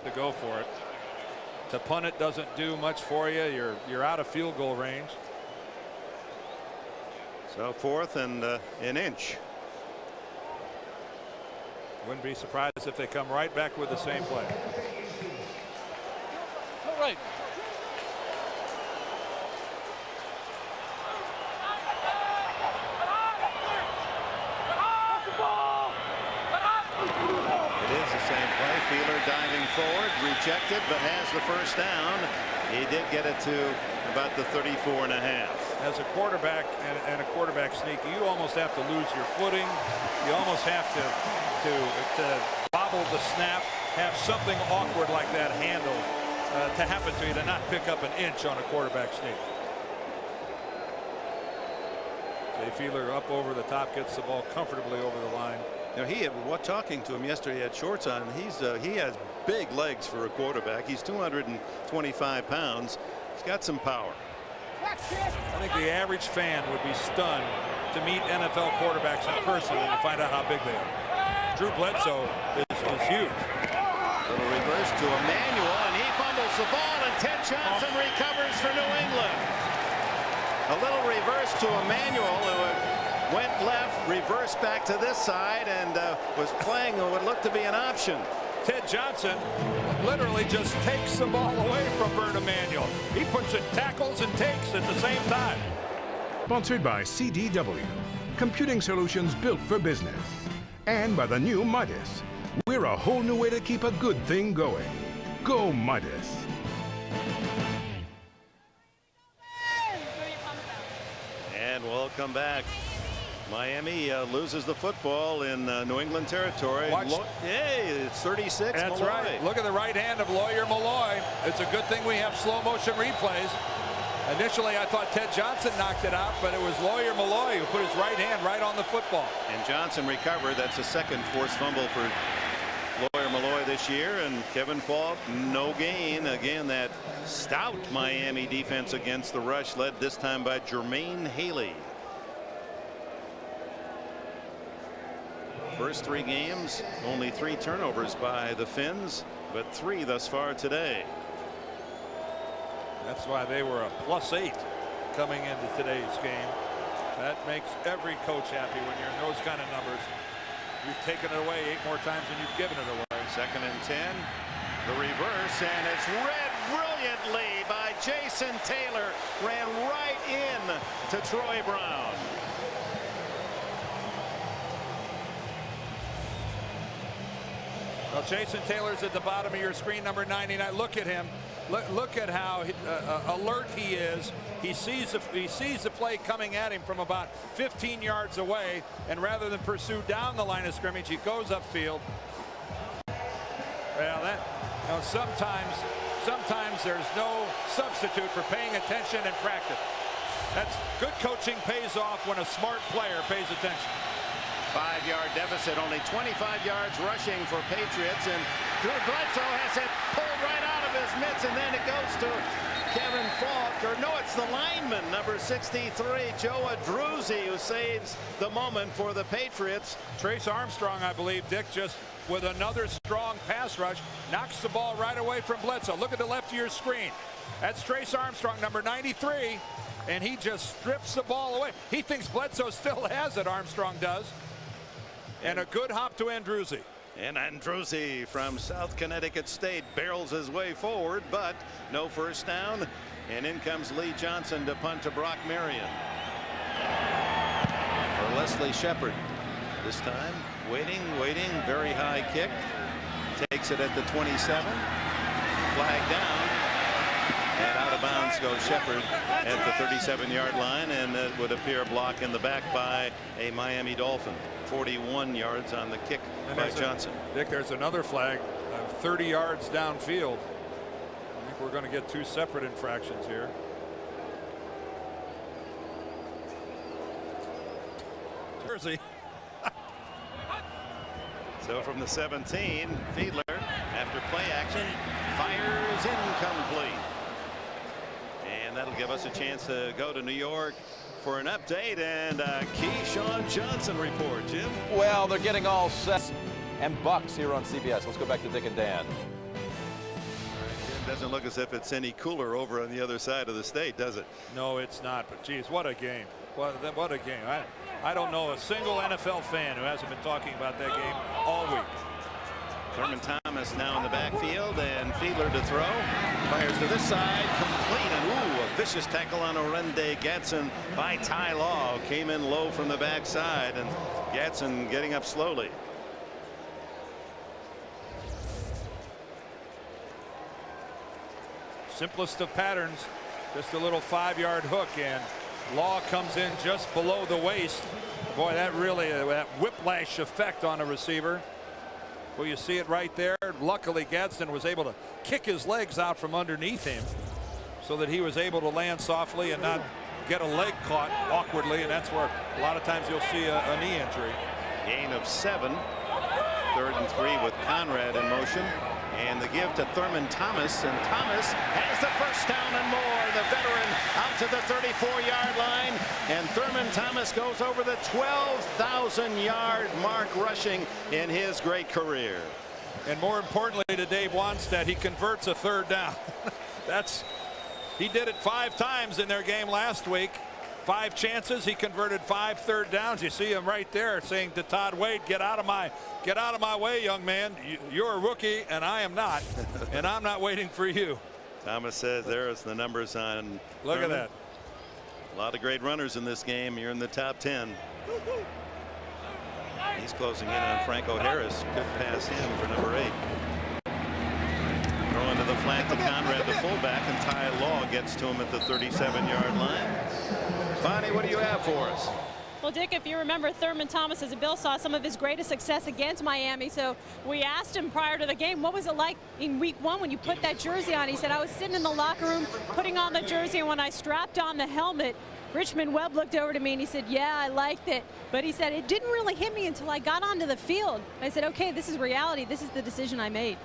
To go for it. To punt it doesn't do much for you. You're out of field goal range. So 4th and an inch. Wouldn't be surprised if they come right back with the same play. All right. Fiedler diving forward, rejected, but has the first down. He did get it to about the 34.5. As a quarterback and a quarterback sneak, you almost have to lose your footing. You almost have to bobble the snap, have something awkward like that handle to happen to you, to not pick up an inch on a quarterback sneak. Jay Fiedler up over the top, gets the ball comfortably over the line. Now talking to him yesterday, he had shorts on. He has big legs for a quarterback. He's 225 pounds. He's got some power. I think the average fan would be stunned to meet NFL quarterbacks in person and to find out how big they are. Drew Bledsoe is huge. Little reverse to Emanuel, and he fumbles the ball, and Ted Johnson recovers for New England. A little reverse to Emanuel, who went left, reversed back to this side, and was playing what looked to be an option. Ted Johnson literally just takes the ball away from Burt Emanuel. He puts it, tackles, and takes at the same time. Sponsored by CDW, computing solutions built for business. And by the new Midas. We're a whole new way to keep a good thing going. Go Midas. And we'll come back. Miami loses the football in New England territory. Hey, it's 36. That's Malloy. right. Look at the right hand of Lawyer Malloy. It's a good thing we have slow motion replays. Initially, I thought Ted Johnson knocked it out, but it was Lawyer Malloy who put his right hand right on the football. And Johnson recovered. That's a second forced fumble for Lawyer Malloy this year. And Kevin Falk, no gain. Again, that stout Miami defense against the rush, led this time by Jermaine Haley. First 3 games, only 3 turnovers by the Finns, but 3 thus far today. That's why they were a +8 coming into today's game. That makes every coach happy when you're in those kind of numbers. You've taken it away 8 more times than you've given it away. 2nd and 10. The reverse, and it's read brilliantly by Jason Taylor. Ran right in to Troy Brown. Well, Jason Taylor's at the bottom of your screen, number 99. Look at him. Look at how alert he is. He sees the play coming at him from about 15 yards away, and rather than pursue down the line of scrimmage, he goes upfield. Well, sometimes there's no substitute for paying attention in practice. That's good coaching pays off when a smart player pays attention. 5-yard deficit, only 25 yards rushing for Patriots, and Bledsoe has it pulled right out of his mitts, and then it goes to Kevin Falk, or no, it's the lineman, number 63, Joe Adruzzi, who saves the moment for the Patriots. Trace Armstrong, I believe, Dick, just with another strong pass rush, knocks the ball right away from Bledsoe. Look at the left of your screen. That's Trace Armstrong, number 93, and he just strips the ball away. He thinks Bledsoe still has it, Armstrong does. And a good hop to Andruzzi. And Andruzzi from South Connecticut State barrels his way forward, but no first down. And in comes Lee Johnson to punt to Brock Marion. For Leslie Shepard. This time waiting. Very high kick. Takes it at the 27. Flag down. And out of bounds goes Shepard at the 37-yard line, and it would appear a block in the back by a Miami Dolphin. 41 yards on the kick by Johnson. Dick, there's another flag 30 yards downfield. I think we're going to get 2 separate infractions here. Jersey. So from the 17, Fiedler, after play action, fires incomplete. And that'll give us a chance to go to New York for an update and Keyshawn Johnson report. Jim? Well, they're getting all set and Bucks here on CBS. Let's go back to Dick and Dan. It doesn't look as if it's any cooler over on the other side of the state, does it? No, it's not. But geez, what a game. What a game. I don't know a single NFL fan who hasn't been talking about that game all week. Thurman Thomas now in the backfield, and Fiedler to throw. Fires to this side, complete, and ooh, a vicious tackle on Orende Gatson by Ty Law. Came in low from the backside, and Gatson getting up slowly. Simplest of patterns, just a little 5-yard hook, and Law comes in just below the waist. Boy, that really that whiplash effect on a receiver. Well, you see it right there. Luckily, Gadsden was able to kick his legs out from underneath him so that he was able to land softly and not get a leg caught awkwardly, and that's where a lot of times you'll see a knee injury. Gain of 7. 3rd and 3 with Conrad in motion. And the give to Thurman Thomas, and Thomas has the first down and more. The veteran out to the 34-yard line, and Thurman Thomas goes over the 12,000-yard mark rushing in his great career. And more importantly to Dave Wanstead, he converts a 3rd down. He did it 5 times in their game last week. 5 chances, he converted 5 3rd downs. You see him right there saying to Todd Wade, get out of my way, young man. You're a rookie and I am not, and I'm not waiting for you. Thomas says there's the numbers on. Look at that. A lot of great runners in this game. You're in the top 10. He's closing in on Franco Harris. Good pass in for number 8. Throwing to the flat to Conrad, the fullback, and Ty Law gets to him at the 37-yard line. Bonnie, what do you have for us? Well, Dick, if you remember, Thurman Thomas, as Bill saw some of his greatest success against Miami. So we asked him prior to the game, what was it like in week 1 when you put that jersey on? He said, I was sitting in the locker room putting on the jersey, and when I strapped on the helmet, Richmond Webb looked over to me and he said, yeah, I liked it. But he said, it didn't really hit me until I got onto the field. I said, okay, this is reality. This is the decision I made.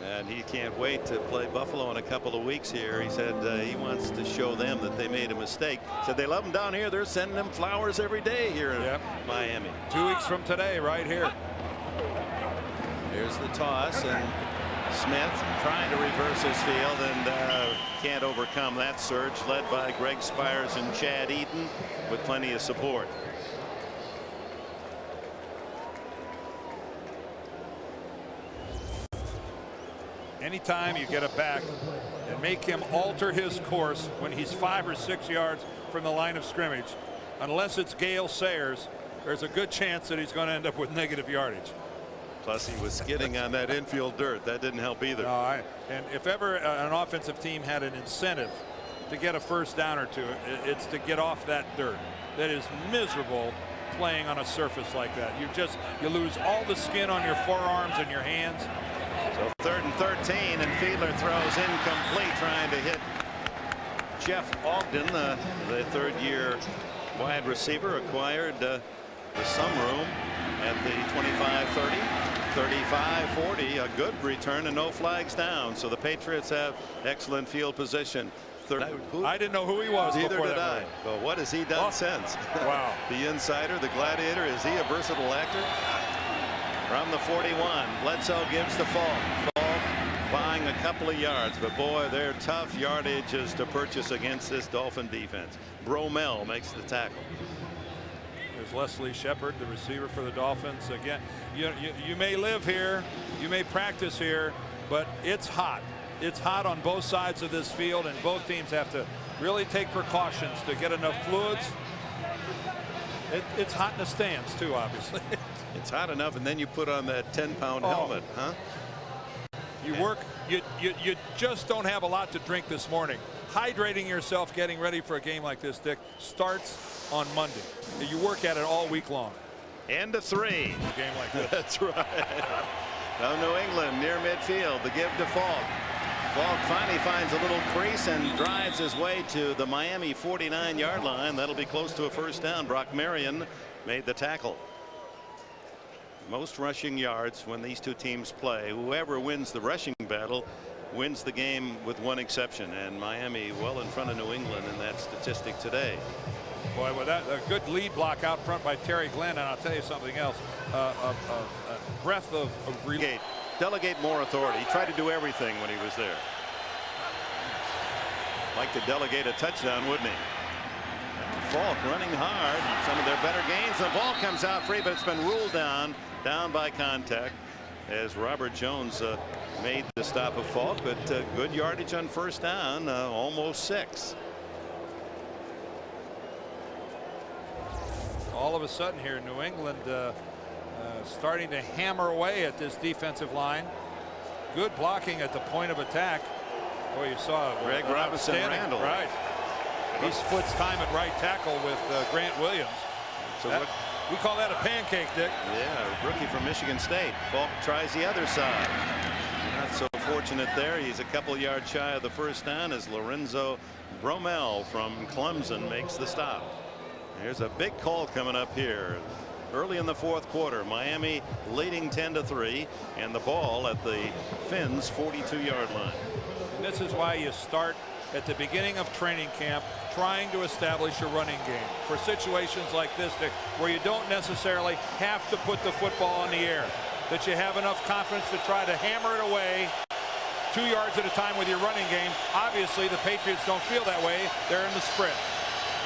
And he can't wait to play Buffalo in a couple of weeks here. He said he wants to show them that they made a mistake. Said they love him down here. They're sending him flowers every day here in Miami. 2 weeks from today, right here. Here's the toss, and Smith trying to reverse his field and can't overcome that surge, led by Greg Spires and Chad Eaton with plenty of support. Anytime you get it back and make him alter his course when he's 5 or 6 yards from the line of scrimmage, unless it's Gale Sayers, there's a good chance that he's going to end up with negative yardage. Plus, he was skidding on that infield dirt. That didn't help either. No, and if ever an offensive team had an incentive to get a first down or two, it's to get off that dirt. That is miserable playing on a surface like that. You lose all the skin on your forearms and your hands. So 3rd and 13, and Fiedler throws incomplete, trying to hit Jeff Ogden, the third-year wide receiver, acquired with some room at the 25-30, 35-40. A good return and no flags down. So the Patriots have excellent field position. I didn't know who he was. Neither before did that I. Well, what has he done since? Wow. The insider, the gladiator. Is he a versatile actor? From the 41, Bledsoe gives to Falk. Falk buying a couple of yards, but boy, they're tough yardages to purchase against this Dolphin defense. Bromell makes the tackle. There's Leslie Shepard, the receiver for the Dolphins. Again, you may live here, you may practice here, but it's hot. It's hot on both sides of this field, and both teams have to really take precautions to get enough fluids. It's hot in the stands too, obviously. It's hot enough, and then you put on that 10-pound helmet, huh? You work. You just don't have a lot to drink this morning. Hydrating yourself, getting ready for a game like this, Dick, starts on Monday. You work at it all week long. And a 3. A game like this. That's right. Now New England near midfield. The give to Falk. Falk finally finds a little crease and drives his way to the Miami 49-yard line. That'll be close to a first down. Brock Marion made the tackle. Most rushing yards when these two teams play. Whoever wins the rushing battle wins the game, with one exception, and Miami well in front of New England in that statistic today. Boy, with that a good lead block out front by Terry Glenn, and I'll tell you something else. A breath of relief. Delegate more authority. He tried to do everything when he was there. Like to delegate a touchdown, wouldn't he? Falk running hard. Some of their better games. The ball comes out free, but it's been ruled down by contact as Robert Jones made the stop of Falk, but good yardage on first down, almost 6. All of a sudden here, New England starting to hammer away at this defensive line. Good blocking at the point of attack. Boy, you saw Greg Robinson Randall. Right. He splits time at right tackle with Grant Williams. So we call that a pancake, Dick. Yeah, rookie from Michigan State. Falk tries the other side. Not so fortunate there. He's a couple yards shy of the first down as Lorenzo Bromell from Clemson makes the stop. There's a big call coming up here. Early in the fourth quarter, Miami leading 10-3, and the ball at the Finns' 42-yard line. And this is why you start at the beginning of training camp trying to establish a running game for situations like this, Dick, where you don't necessarily have to put the football in the air, that you have enough confidence to try to hammer it away 2 yards at a time with your running game. Obviously, the Patriots don't feel that way. They're in the sprint.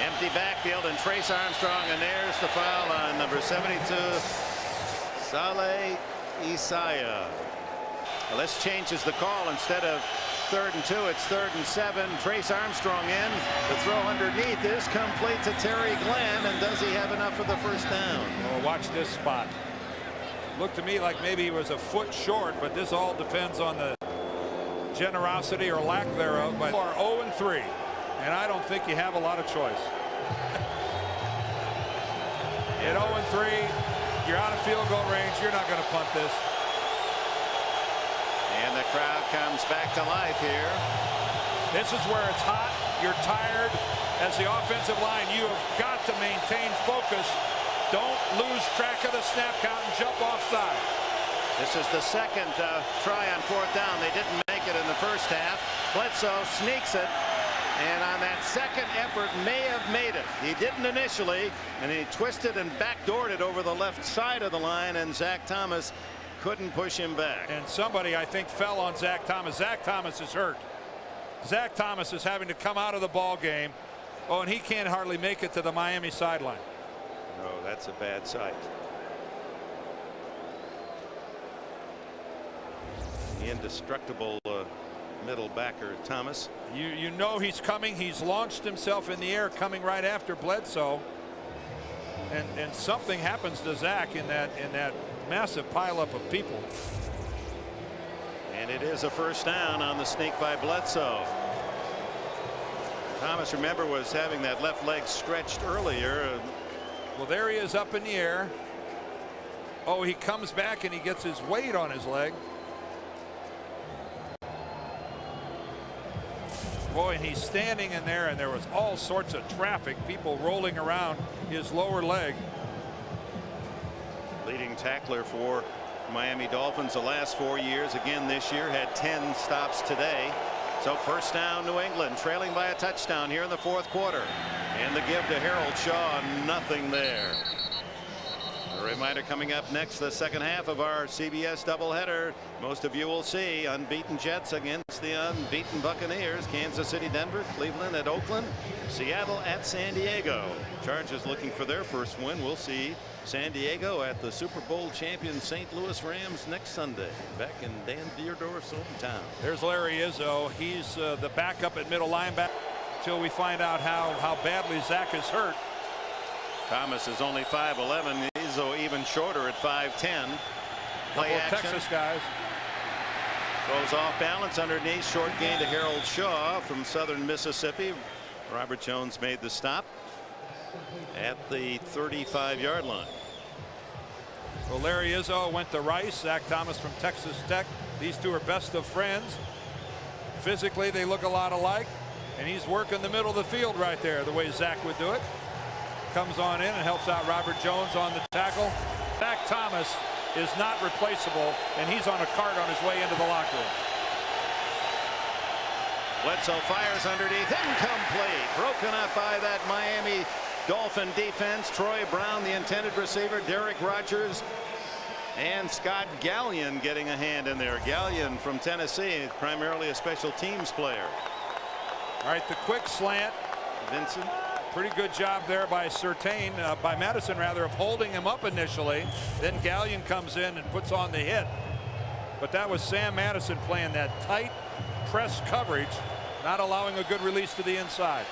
Empty backfield, and Trace Armstrong, and there's the foul on number 72, Saleh Isaiah. Well, this changes the call. Instead of 3rd and 2, it's 3rd and 7. Trace Armstrong in. The throw underneath is complete to Terry Glenn, and does he have enough for the first down? Oh, watch this spot. Looked to me like maybe he was a foot short, but this all depends on the generosity or lack thereof. But are 0-3. And I don't think you have a lot of choice. At 0-3, you're out of field goal range. You're not going to punt this. And the crowd comes back to life here. This is where it's hot. You're tired. As the offensive line, you have got to maintain focus. Don't lose track of the snap count and jump offside. This is the second try on 4th down. They didn't make it in the first half. Bledsoe sneaks it, and on that second effort may have made it. He didn't initially, and he twisted and backdoored it over the left side of the line, and Zach Thomas couldn't push him back. And somebody, I think, fell on Zach Thomas. Zach Thomas is hurt. Zach Thomas is having to come out of the ball game. Oh, and he can't hardly make it to the Miami sideline. No, that's a bad sight. The indestructible middle backer Thomas. You know he's coming. He's launched himself in the air, coming right after Bledsoe. And something happens to Zach in that massive pileup of people. And it is a first down on the sneak by Bledsoe. Thomas, remember, was having that left leg stretched earlier. Well, there he is up in the air. Oh, he comes back and he gets his weight on his leg. Boy, and he's standing in there, and there was all sorts of traffic, people rolling around his lower leg. Leading tackler for Miami Dolphins the last 4 years. Again this year, had 10 stops today. So first down, New England, trailing by a touchdown here in the 4th quarter. And the give to Harold Shaw, nothing there. A reminder coming up next, the second half of our CBS doubleheader. Most of you will see unbeaten Jets against the unbeaten Buccaneers. Kansas City, Denver, Cleveland at Oakland, Seattle at San Diego. Chargers looking for their first win. We'll see San Diego at the Super Bowl champion St. Louis Rams next Sunday, back in Dan Dierdorf's hometown. There's Larry Izzo. He's the backup at middle linebacker until we find out how badly Zach is hurt. Thomas is only 5'11". Izzo even shorter at 5'10". Play action. Texas guys. Goes off balance underneath. Short gain to Harold Shaw from Southern Mississippi. Robert Jones made the stop at the 35-yard line. Well, Larry Izzo went to Rice. Zach Thomas from Texas Tech. These two are best of friends. Physically, they look a lot alike. And he's working the middle of the field right there, the way Zach would do it. Comes on in and helps out Robert Jones on the tackle. Zach Thomas is not replaceable, and he's on a cart on his way into the locker room. Bledsoe fires underneath, incomplete. Broken up by that Miami Dolphin defense. Troy Brown, the intended receiver. Derek Rogers and Scott Gallion getting a hand in there. Gallion from Tennessee, primarily a special teams player. All right, the quick slant. Vincent. Pretty good job there by by Madison rather, of holding him up initially. Then Gallion comes in and puts on the hit. But that was Sam Madison playing that tight press coverage, not allowing a good release to the inside.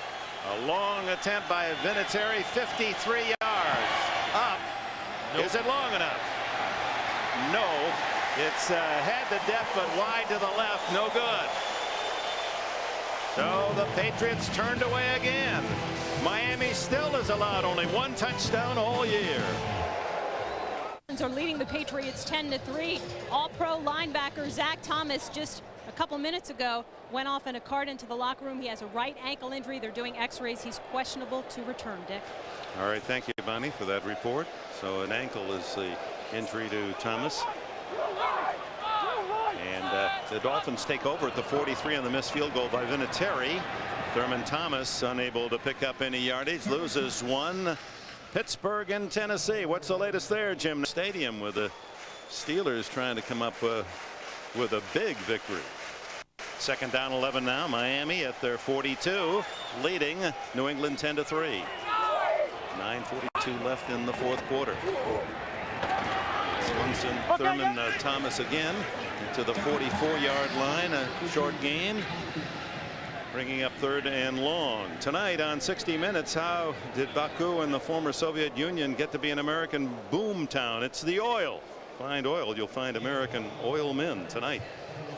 A long attempt by Vinatieri, 53 yards. Up. Nope. Is it long enough? No. It's had the depth, but wide to the left. No good. So the Patriots turned away again. Miami still has allowed only one touchdown all year. Are leading the Patriots 10-3. All-pro linebacker Zach Thomas just a couple minutes ago went off in a cart into the locker room. He has a right ankle injury. They're doing x-rays. He's questionable to return. Dick. All right, thank you, Bonnie, for that report. So an ankle is the injury to Thomas. And the Dolphins take over at the 43 on the missed field goal by Vinatieri. Thurman Thomas unable to pick up any yardage, loses one. Pittsburgh and Tennessee. What's the latest there, Jim? Stadium with the Steelers trying to come up with a big victory. Second down 11 now. Miami at their 42, leading New England 10-3. 9:42 left in the 4th quarter. Swanson, Thurman Thomas again to the 44-yard line. A short gain, bringing up 3rd and long. Tonight on 60 Minutes, how did Baku and the former Soviet Union get to be an American boom town? It's the oil. Find oil, you'll find American oil men tonight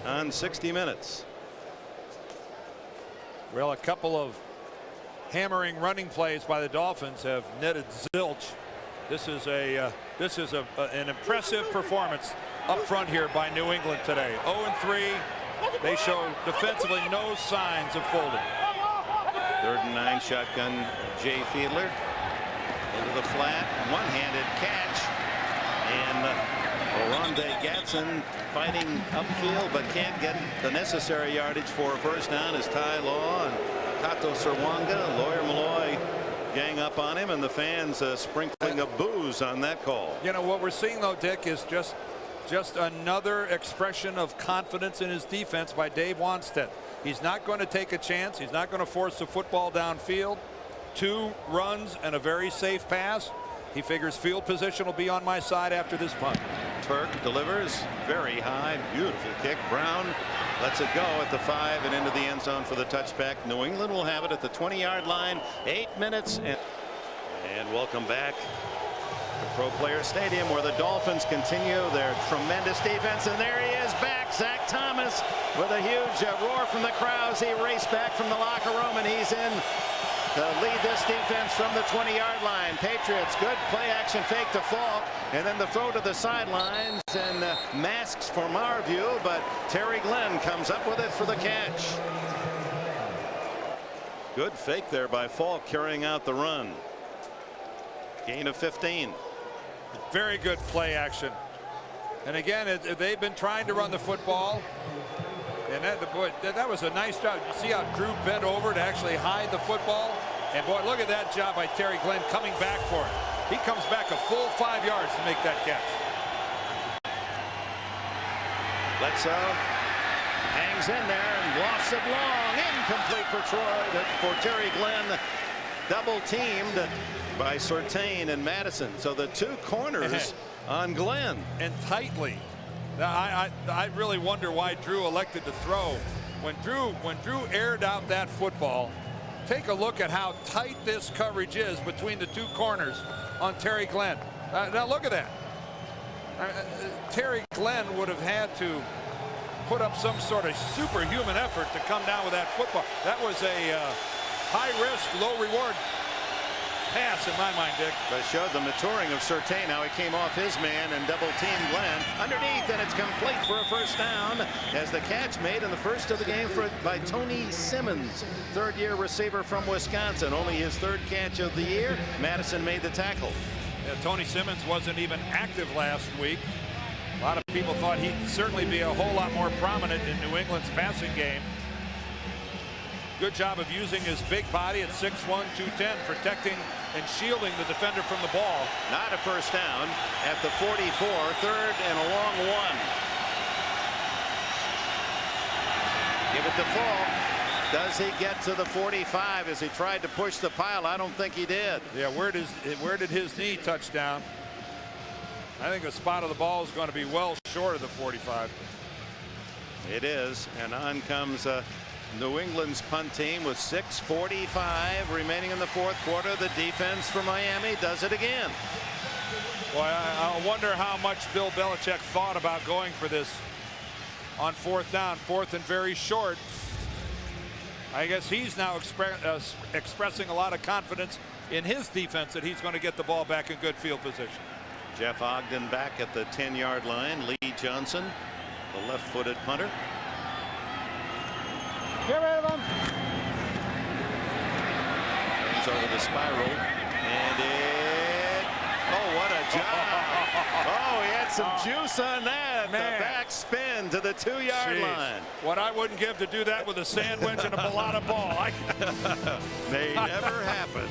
on 60 Minutes. Well, a couple of hammering running plays by the Dolphins have netted zilch. This is an impressive performance up front here by New England today. 0-3. They show defensively no signs of folding. 3rd and 9 shotgun. Jay Fiedler into the flat, one-handed catch, and Oronde Gatson fighting upfield but can't get the necessary yardage for a first down as Ty Law and Kato Serwanga, Lawyer Malloy gang up on him, and the fans sprinkling of booze on that call. You know what we're seeing though, Dick, is just another expression of confidence in his defense by Dave Wanstead. He's not going to take a chance. He's not going to force the football downfield. 2 runs and a very safe pass. He figures field position will be on my side after this punt. Turk delivers very high, beautiful kick. Brown lets it go at the 5 and into the end zone for the touchback. New England will have it at the 20-yard line. 8 minutes and welcome back to Pro Player Stadium, where the Dolphins continue their tremendous defense, and there he is back. Zach Thomas with a huge roar from the crowds. He raced back from the locker room, and he's in to lead this defense from the 20-yard line. Patriots, good play action fake to Falk, and then the throw to the sidelines, and masks from our view, but Terry Glenn comes up with it for the catch. Good fake there by Falk, carrying out the run. Gain of 15. Very good play action. And again, they've been trying to run the football. And that was a nice job. You see how Drew bent over to actually hide the football? And boy, look at that job by Terry Glenn coming back for it. He comes back a full 5 yards to make that catch. Bledsoe hangs in there and lofts it long. Incomplete for for Terry Glenn. Double teamed by Surtain and Madison. So the 2 corners on Glenn. And tightly. Now, I really wonder why Drew elected to throw. When Drew aired out that football, take a look at how tight this coverage is between the 2 corners on Terry Glenn. Now look at that. Terry Glenn would have had to put up some sort of superhuman effort to come down with that football. That was a high risk, low reward pass in my mind, Dick. But it showed the maturing of Surtain, how he came off his man and double teamed Glenn underneath, and it's complete for a first down as the catch made in the first of the game by Tony Simmons, 3rd-year receiver from Wisconsin. Only his 3rd catch of the year. Madison made the tackle. Yeah, Tony Simmons wasn't even active last week. A lot of people thought he'd certainly be a whole lot more prominent in New England's passing game. Good job of using his big body at 6'1", 210, protecting and shielding the defender from the ball. Not a first down at the 44, 3rd and a long 1. Give it to Falk. Does he get to the 45 as he tried to push the pile? I don't think he did. Yeah, where did his knee touch down? I think the spot of the ball is going to be well short of the 45. It is, and on comes New England's punt team with 6:45 remaining in the 4th quarter. The defense for Miami does it again. Well, I wonder how much Bill Belichick thought about going for this on 4th down, 4th and very short. I guess he's now expressing a lot of confidence in his defense that he's going to get the ball back in good field position. Jeff Ogden back at the 10-yard line. Lee Johnson, the left-footed punter. Get rid of him. Turns over the spiral, and oh, what a job. Oh, he had some juice on that. Man. The back spin to the 2-yard line. What I wouldn't give to do that with a sandwich and a balata ball. May never happen.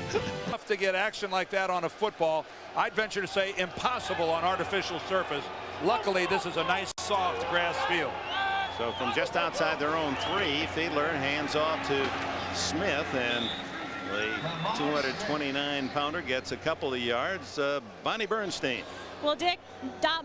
Tough to get action like that on a football. I'd venture to say impossible on artificial surface. Luckily, this is a nice soft grass field. So from just outside their own 3, Fiedler hands off to Smith, and the 229-pounder gets a couple of yards. Bonnie Bernstein. Well, Dick,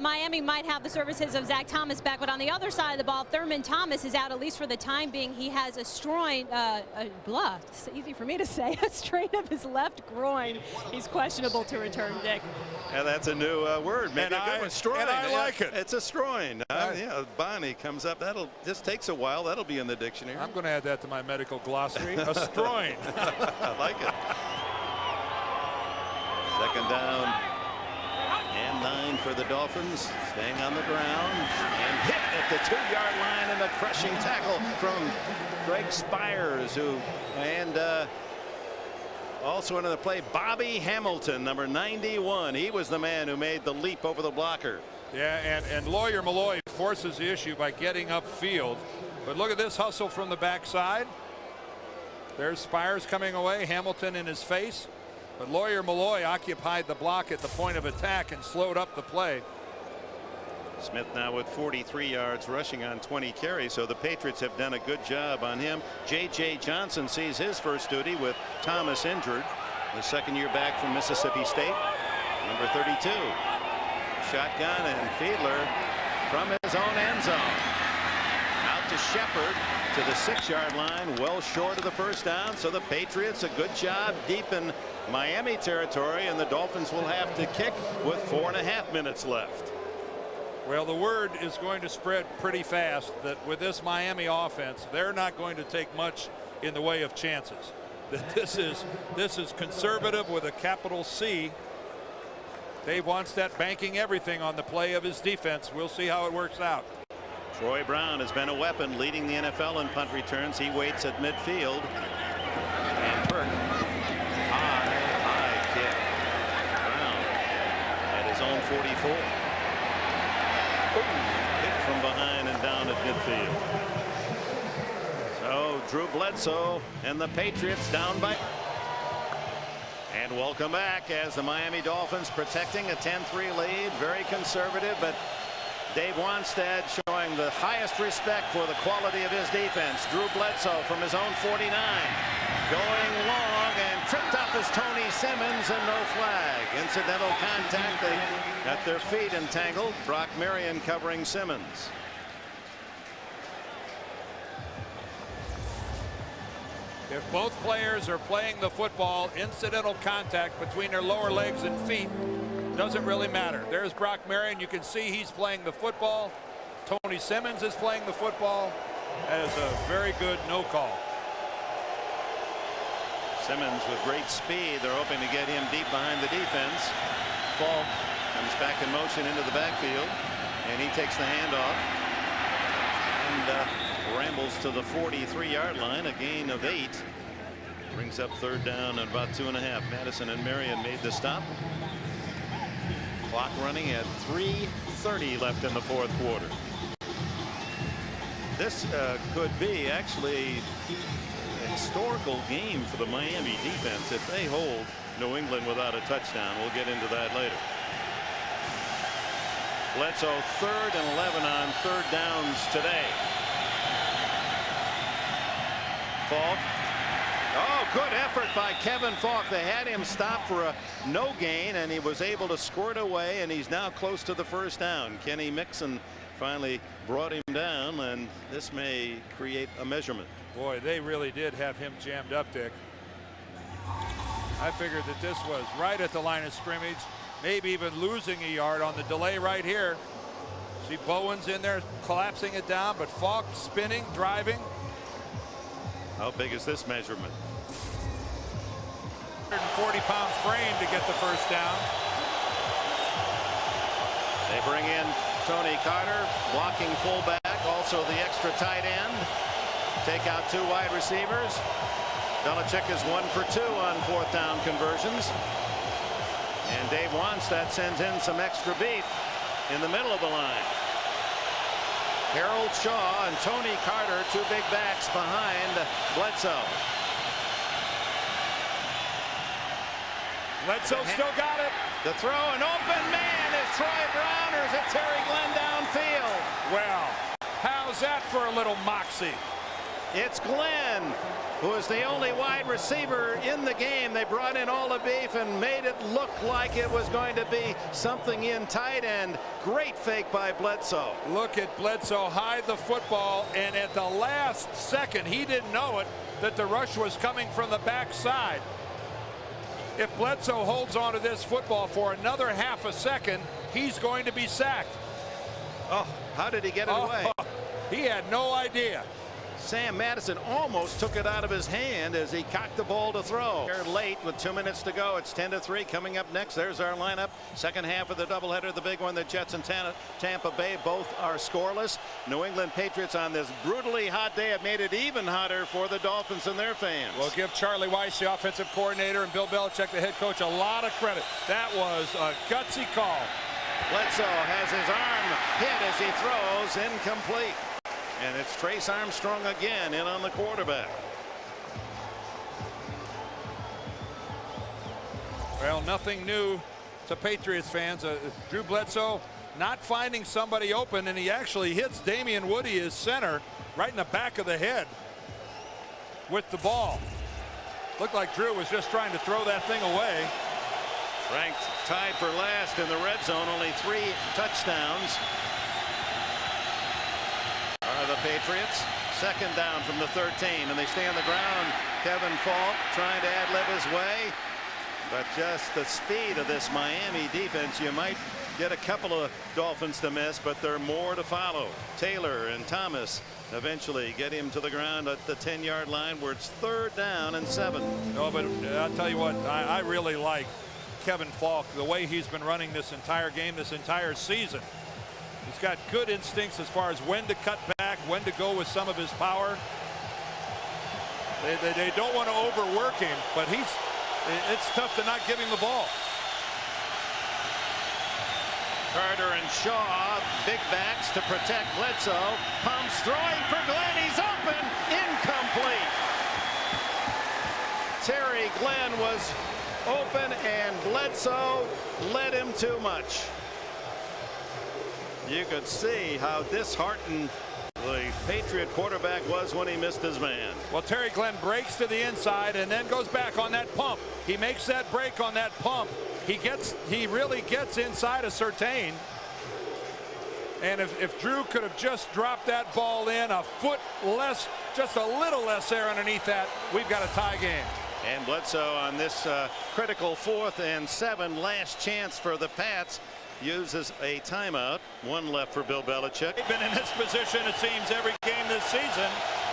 Miami might have the services of Zach Thomas back, but on the other side of the ball, Thurman Thomas is out, at least for the time being. He has a strain, it's easy for me to say, a strain of his left groin. He's questionable to return, Dick. Yeah, that's a new word. Maybe a good one. Stroin. And I like it. It's a stroin. Yeah, Bonnie comes up. That'll just takes a while. That'll be in the dictionary. I'm going to add that to my medical glossary. A stroin. I like it. 2nd down for the Dolphins, staying on the ground and hit at the 2-yard line in a crushing tackle from Greg Spires, also into the play, Bobby Hamilton, number 91. He was the man who made the leap over the blocker. Yeah, and Lawyer Malloy forces the issue by getting upfield. But look at this hustle from the backside. There's Spires coming away, Hamilton in his face. But Lawyer Malloy occupied the block at the point of attack and slowed up the play. Smith now with 43 yards rushing on 20 carries, so the Patriots have done a good job on him. J.J. Johnson sees his first duty with Thomas injured. The second year back from Mississippi State, number 32. Shotgun and Fiedler from his own end zone. Out to Shepard to the 6-yard line, well short of the first down. So the Patriots, a good job deep in Miami territory, and the Dolphins will have to kick with 4.5 minutes left. Well, the word is going to spread pretty fast that with this Miami offense, they're not going to take much in the way of chances. That this is conservative with a capital C. Dave Wannstedt banking everything on the play of his defense. We'll see how it works out. Troy Brown has been a weapon, leading the NFL in punt returns. He waits at midfield. And Burke, high kick. Brown at his own 44. Hit from behind and down at midfield. So Drew Bledsoe and the Patriots down by. And welcome back as the Miami Dolphins protecting a 10-3 lead. Very conservative, but Dave Wannstedt showing the highest respect for the quality of his defense. Drew Bledsoe from his own 49. Going long and tripped up is Tony Simmons, and no flag. Incidental contact. They got their feet entangled. Brock Marion covering Simmons. If both players are playing the football, incidental contact between their lower legs and feet doesn't really matter. There's Brock Marion. You can see he's playing the football. Tony Simmons is playing the football. That is a very good no call. Simmons with great speed. They're hoping to get him deep behind the defense. Falk comes back in motion into the backfield, and he takes the handoff and rambles to the 43-yard line, a gain of 8. Brings up third down and about 2.5. Madison and Marion made the stop. Clock running at 3:30 left in the fourth quarter. This could be actually a historical game for the Miami defense if they hold New England without a touchdown. We'll get into that later. Bledsoe 3rd and 11 on third downs today. Falk. Oh, good effort by Kevin Falk. They had him stop for a no gain, and he was able to squirt away, and he's now close to the first down. Kenny Mixon finally brought him down, and this may create a measurement. Boy, they really did have him jammed up, Dick. I figured that this was right at the line of scrimmage, maybe even losing a yard on the delay right here. See Bowen's in there collapsing it down, but Falk spinning, driving. How big is this measurement? 140-pound frame to get the first down. They bring in Tony Carter, blocking fullback, also the extra tight end. Take out 2 wide receivers. Belichick is 1 for 2 on fourth down conversions. And Dave Wannstedt sends in some extra beef in the middle of the line. Harold Shaw and Tony Carter, 2 big backs behind Bledsoe. Bledsoe still got it. The throw, an open man is Troy Brown, or is it Terry Glenn downfield? Well, how's that for a little moxie? It's Glenn, who is the only wide receiver in the game. They brought in all the beef and made it look like it was going to be something in tight end. Great fake by Bledsoe. Look at Bledsoe hide the football, and at the last second, he didn't know it, that the rush was coming from the backside. If Bledsoe holds on to this football for another half a second, he's going to be sacked. Oh, how did he get it away? He had no idea. Sam Madison almost took it out of his hand as he cocked the ball to throw. They're late with 2 minutes to go. It's 10-3 coming up next. There's our lineup. Second half of the doubleheader, the big one. The Jets and Tampa Bay both are scoreless. New England Patriots on this brutally hot day have made it even hotter for the Dolphins and their fans. We'll give Charlie Weiss, the offensive coordinator, and Bill Belichick, the head coach, a lot of credit. That was a gutsy call. Bledsoe has his arm hit as he throws, incomplete. And it's Trace Armstrong again in on the quarterback. Well, nothing new to Patriots fans. Drew Bledsoe not finding somebody open, and he actually hits Damian Woody, his center, right in the back of the head with the ball. Looked like Drew was just trying to throw that thing away. Ranked tied for last in the red zone, only 3 touchdowns. The Patriots. Second down from the 13, and they stay on the ground. Kevin Falk trying to ad-lib his way, but just the speed of this Miami defense, you might get a couple of Dolphins to miss, but there are more to follow. Taylor and Thomas eventually get him to the ground at the 10-yard line, where it's 3rd down and 7. No, but I'll tell you what, I really like Kevin Falk, the way he's been running this entire game, this entire season. He's got good instincts as far as when to cut back, when to go with some of his power. They don't want to overwork him, but it's tough to not give him the ball. Carter and Shaw, big backs to protect Bledsoe. Pumps throwing for Glenn. He's open. Incomplete. Terry Glenn was open, and Bledsoe led him too much. You could see how disheartened the Patriot quarterback was when he missed his man. Well, Terry Glenn breaks to the inside and then goes back on that pump. He makes that break on that pump. He really gets inside of Surtain. And if Drew could have just dropped that ball in a foot less, just a little less there underneath that, we've got a tie game. And Bledsoe on this critical 4th and 7, last chance for the Pats, uses a timeout. 1 left for Bill Belichick. They've been in this position, it seems, every game this season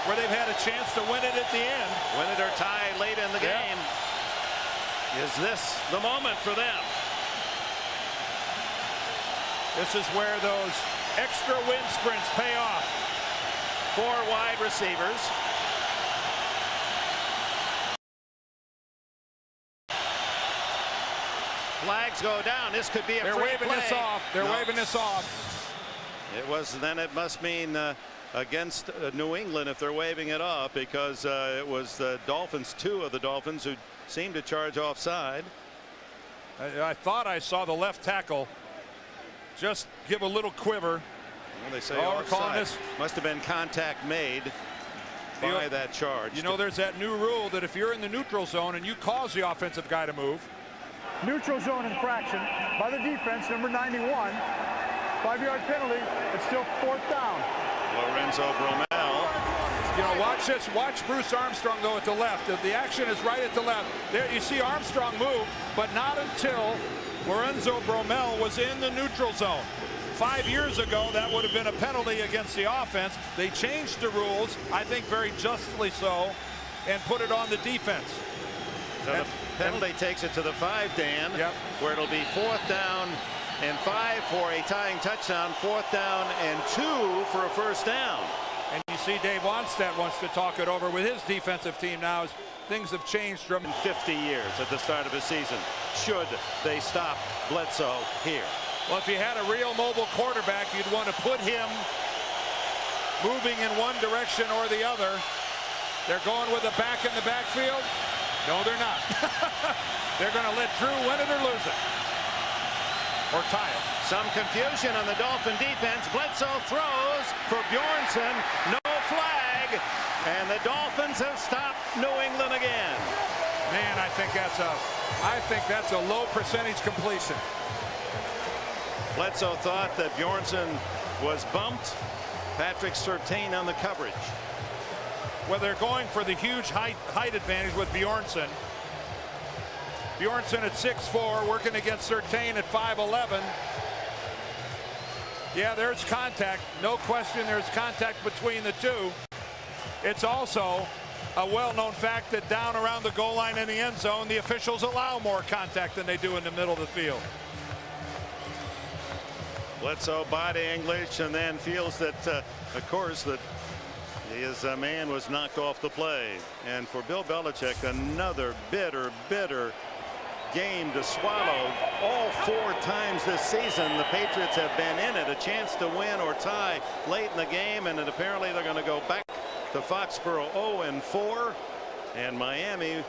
where they've had a chance to win it at the end. Win it or tie late in the game. Is this the moment for them? This is where those extra wind sprints pay off. 4 wide receivers. Flags go down. This could be a They're waving play. this off. They're waving this off. It was. Then it must mean against New England if they're waving it off, because it was the Dolphins, 2 of the Dolphins, who seemed to charge offside. I thought I saw the left tackle just give a little quiver. Well, they say we're calling offside. this. Must have been contact made by that charge. You know, there's that new rule that if you're in the neutral zone and you cause the offensive guy to move. Neutral zone infraction by the defense, number 91. 5-yard penalty. It's still 4th down. Lorenzo Bromell. You know, watch this. Watch Bruce Armstrong, though, at the left. The action is right at the left. There you see Armstrong move, but not until Lorenzo Bromell was in the neutral zone. 5 years ago, that would have been a penalty against the offense. They changed the rules, I think very justly so, and put it on the defense. So the penalty takes it to the 5, Dan, where it'll be 4th down and 5 for a tying touchdown, 4th down and 2 for a 1st down. And you see Dave Onstad wants to talk it over with his defensive team now as things have changed from 50 years at the start of the season. Should they stop Bledsoe here? Well, if you had a real mobile quarterback, you'd want to put him moving in one direction or the other. They're going with a back in the backfield. No, they're not. They're going to let Drew win it or lose it. Or tie it. Some confusion on the Dolphin defense. Bledsoe throws for Bjornsson. No flag. And the Dolphins have stopped New England again. Man, I think that's a low percentage completion. Bledsoe thought that Bjornsson was bumped. Patrick Surtain on the coverage. Well, they're going for the huge height advantage with Bjornsson. Bjornsson at 6'4", working against Surtain at 5'11". Yeah, there's contact. No question there's contact between the two. It's also a well-known fact that down around the goal line in the end zone, the officials allow more contact than they do in the middle of the field. Bledsoe body English and then feels that, of course, that his man was knocked off the play. And for Bill Belichick, another bitter game to swallow. All 4 times this season, the Patriots have been in it, a chance to win or tie late in the game, and then apparently they're going to go back to Foxborough 0-4, and Miami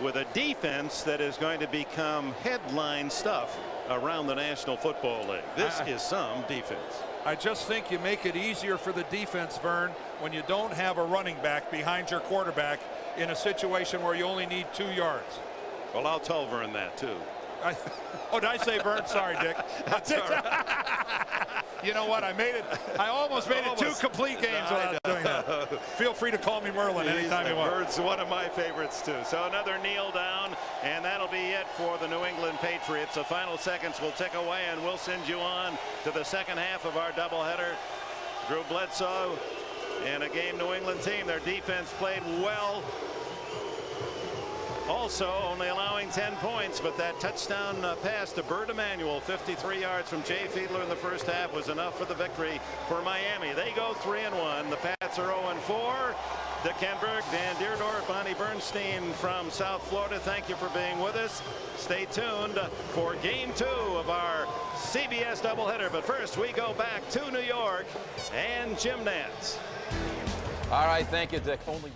with a defense that is going to become headline stuff around the National Football League. This is some defense. I just think you make it easier for the defense, Vern, when you don't have a running back behind your quarterback in a situation where you only need 2 yards. Well, I'll tell Vern that too. Oh, did I say Vern? Sorry, Dick. That's all right. You know what? I almost made it 2 complete games without doing that. Feel free to call me Merlin anytime you want. Vern's one of my favorites too. So another kneel down, and that'll be it for the New England Patriots. The final seconds will tick away, and we'll send you on to the second half of our doubleheader. Drew Bledsoe in a game New England team. Their defense played well. Also only allowing 10 points, but that touchdown pass to Bird Emanuel, 53 yards from Jay Fiedler in the first half, was enough for the victory for Miami. They go 3-1. The Pats are 0-4. Dick Enberg, Dan Deerdorf, Bonnie Bernstein from South Florida, thank you for being with us. Stay tuned for game 2 of our CBS doubleheader. But first, we go back to New York and Jim Nantz. All right, thank you, Dick. Only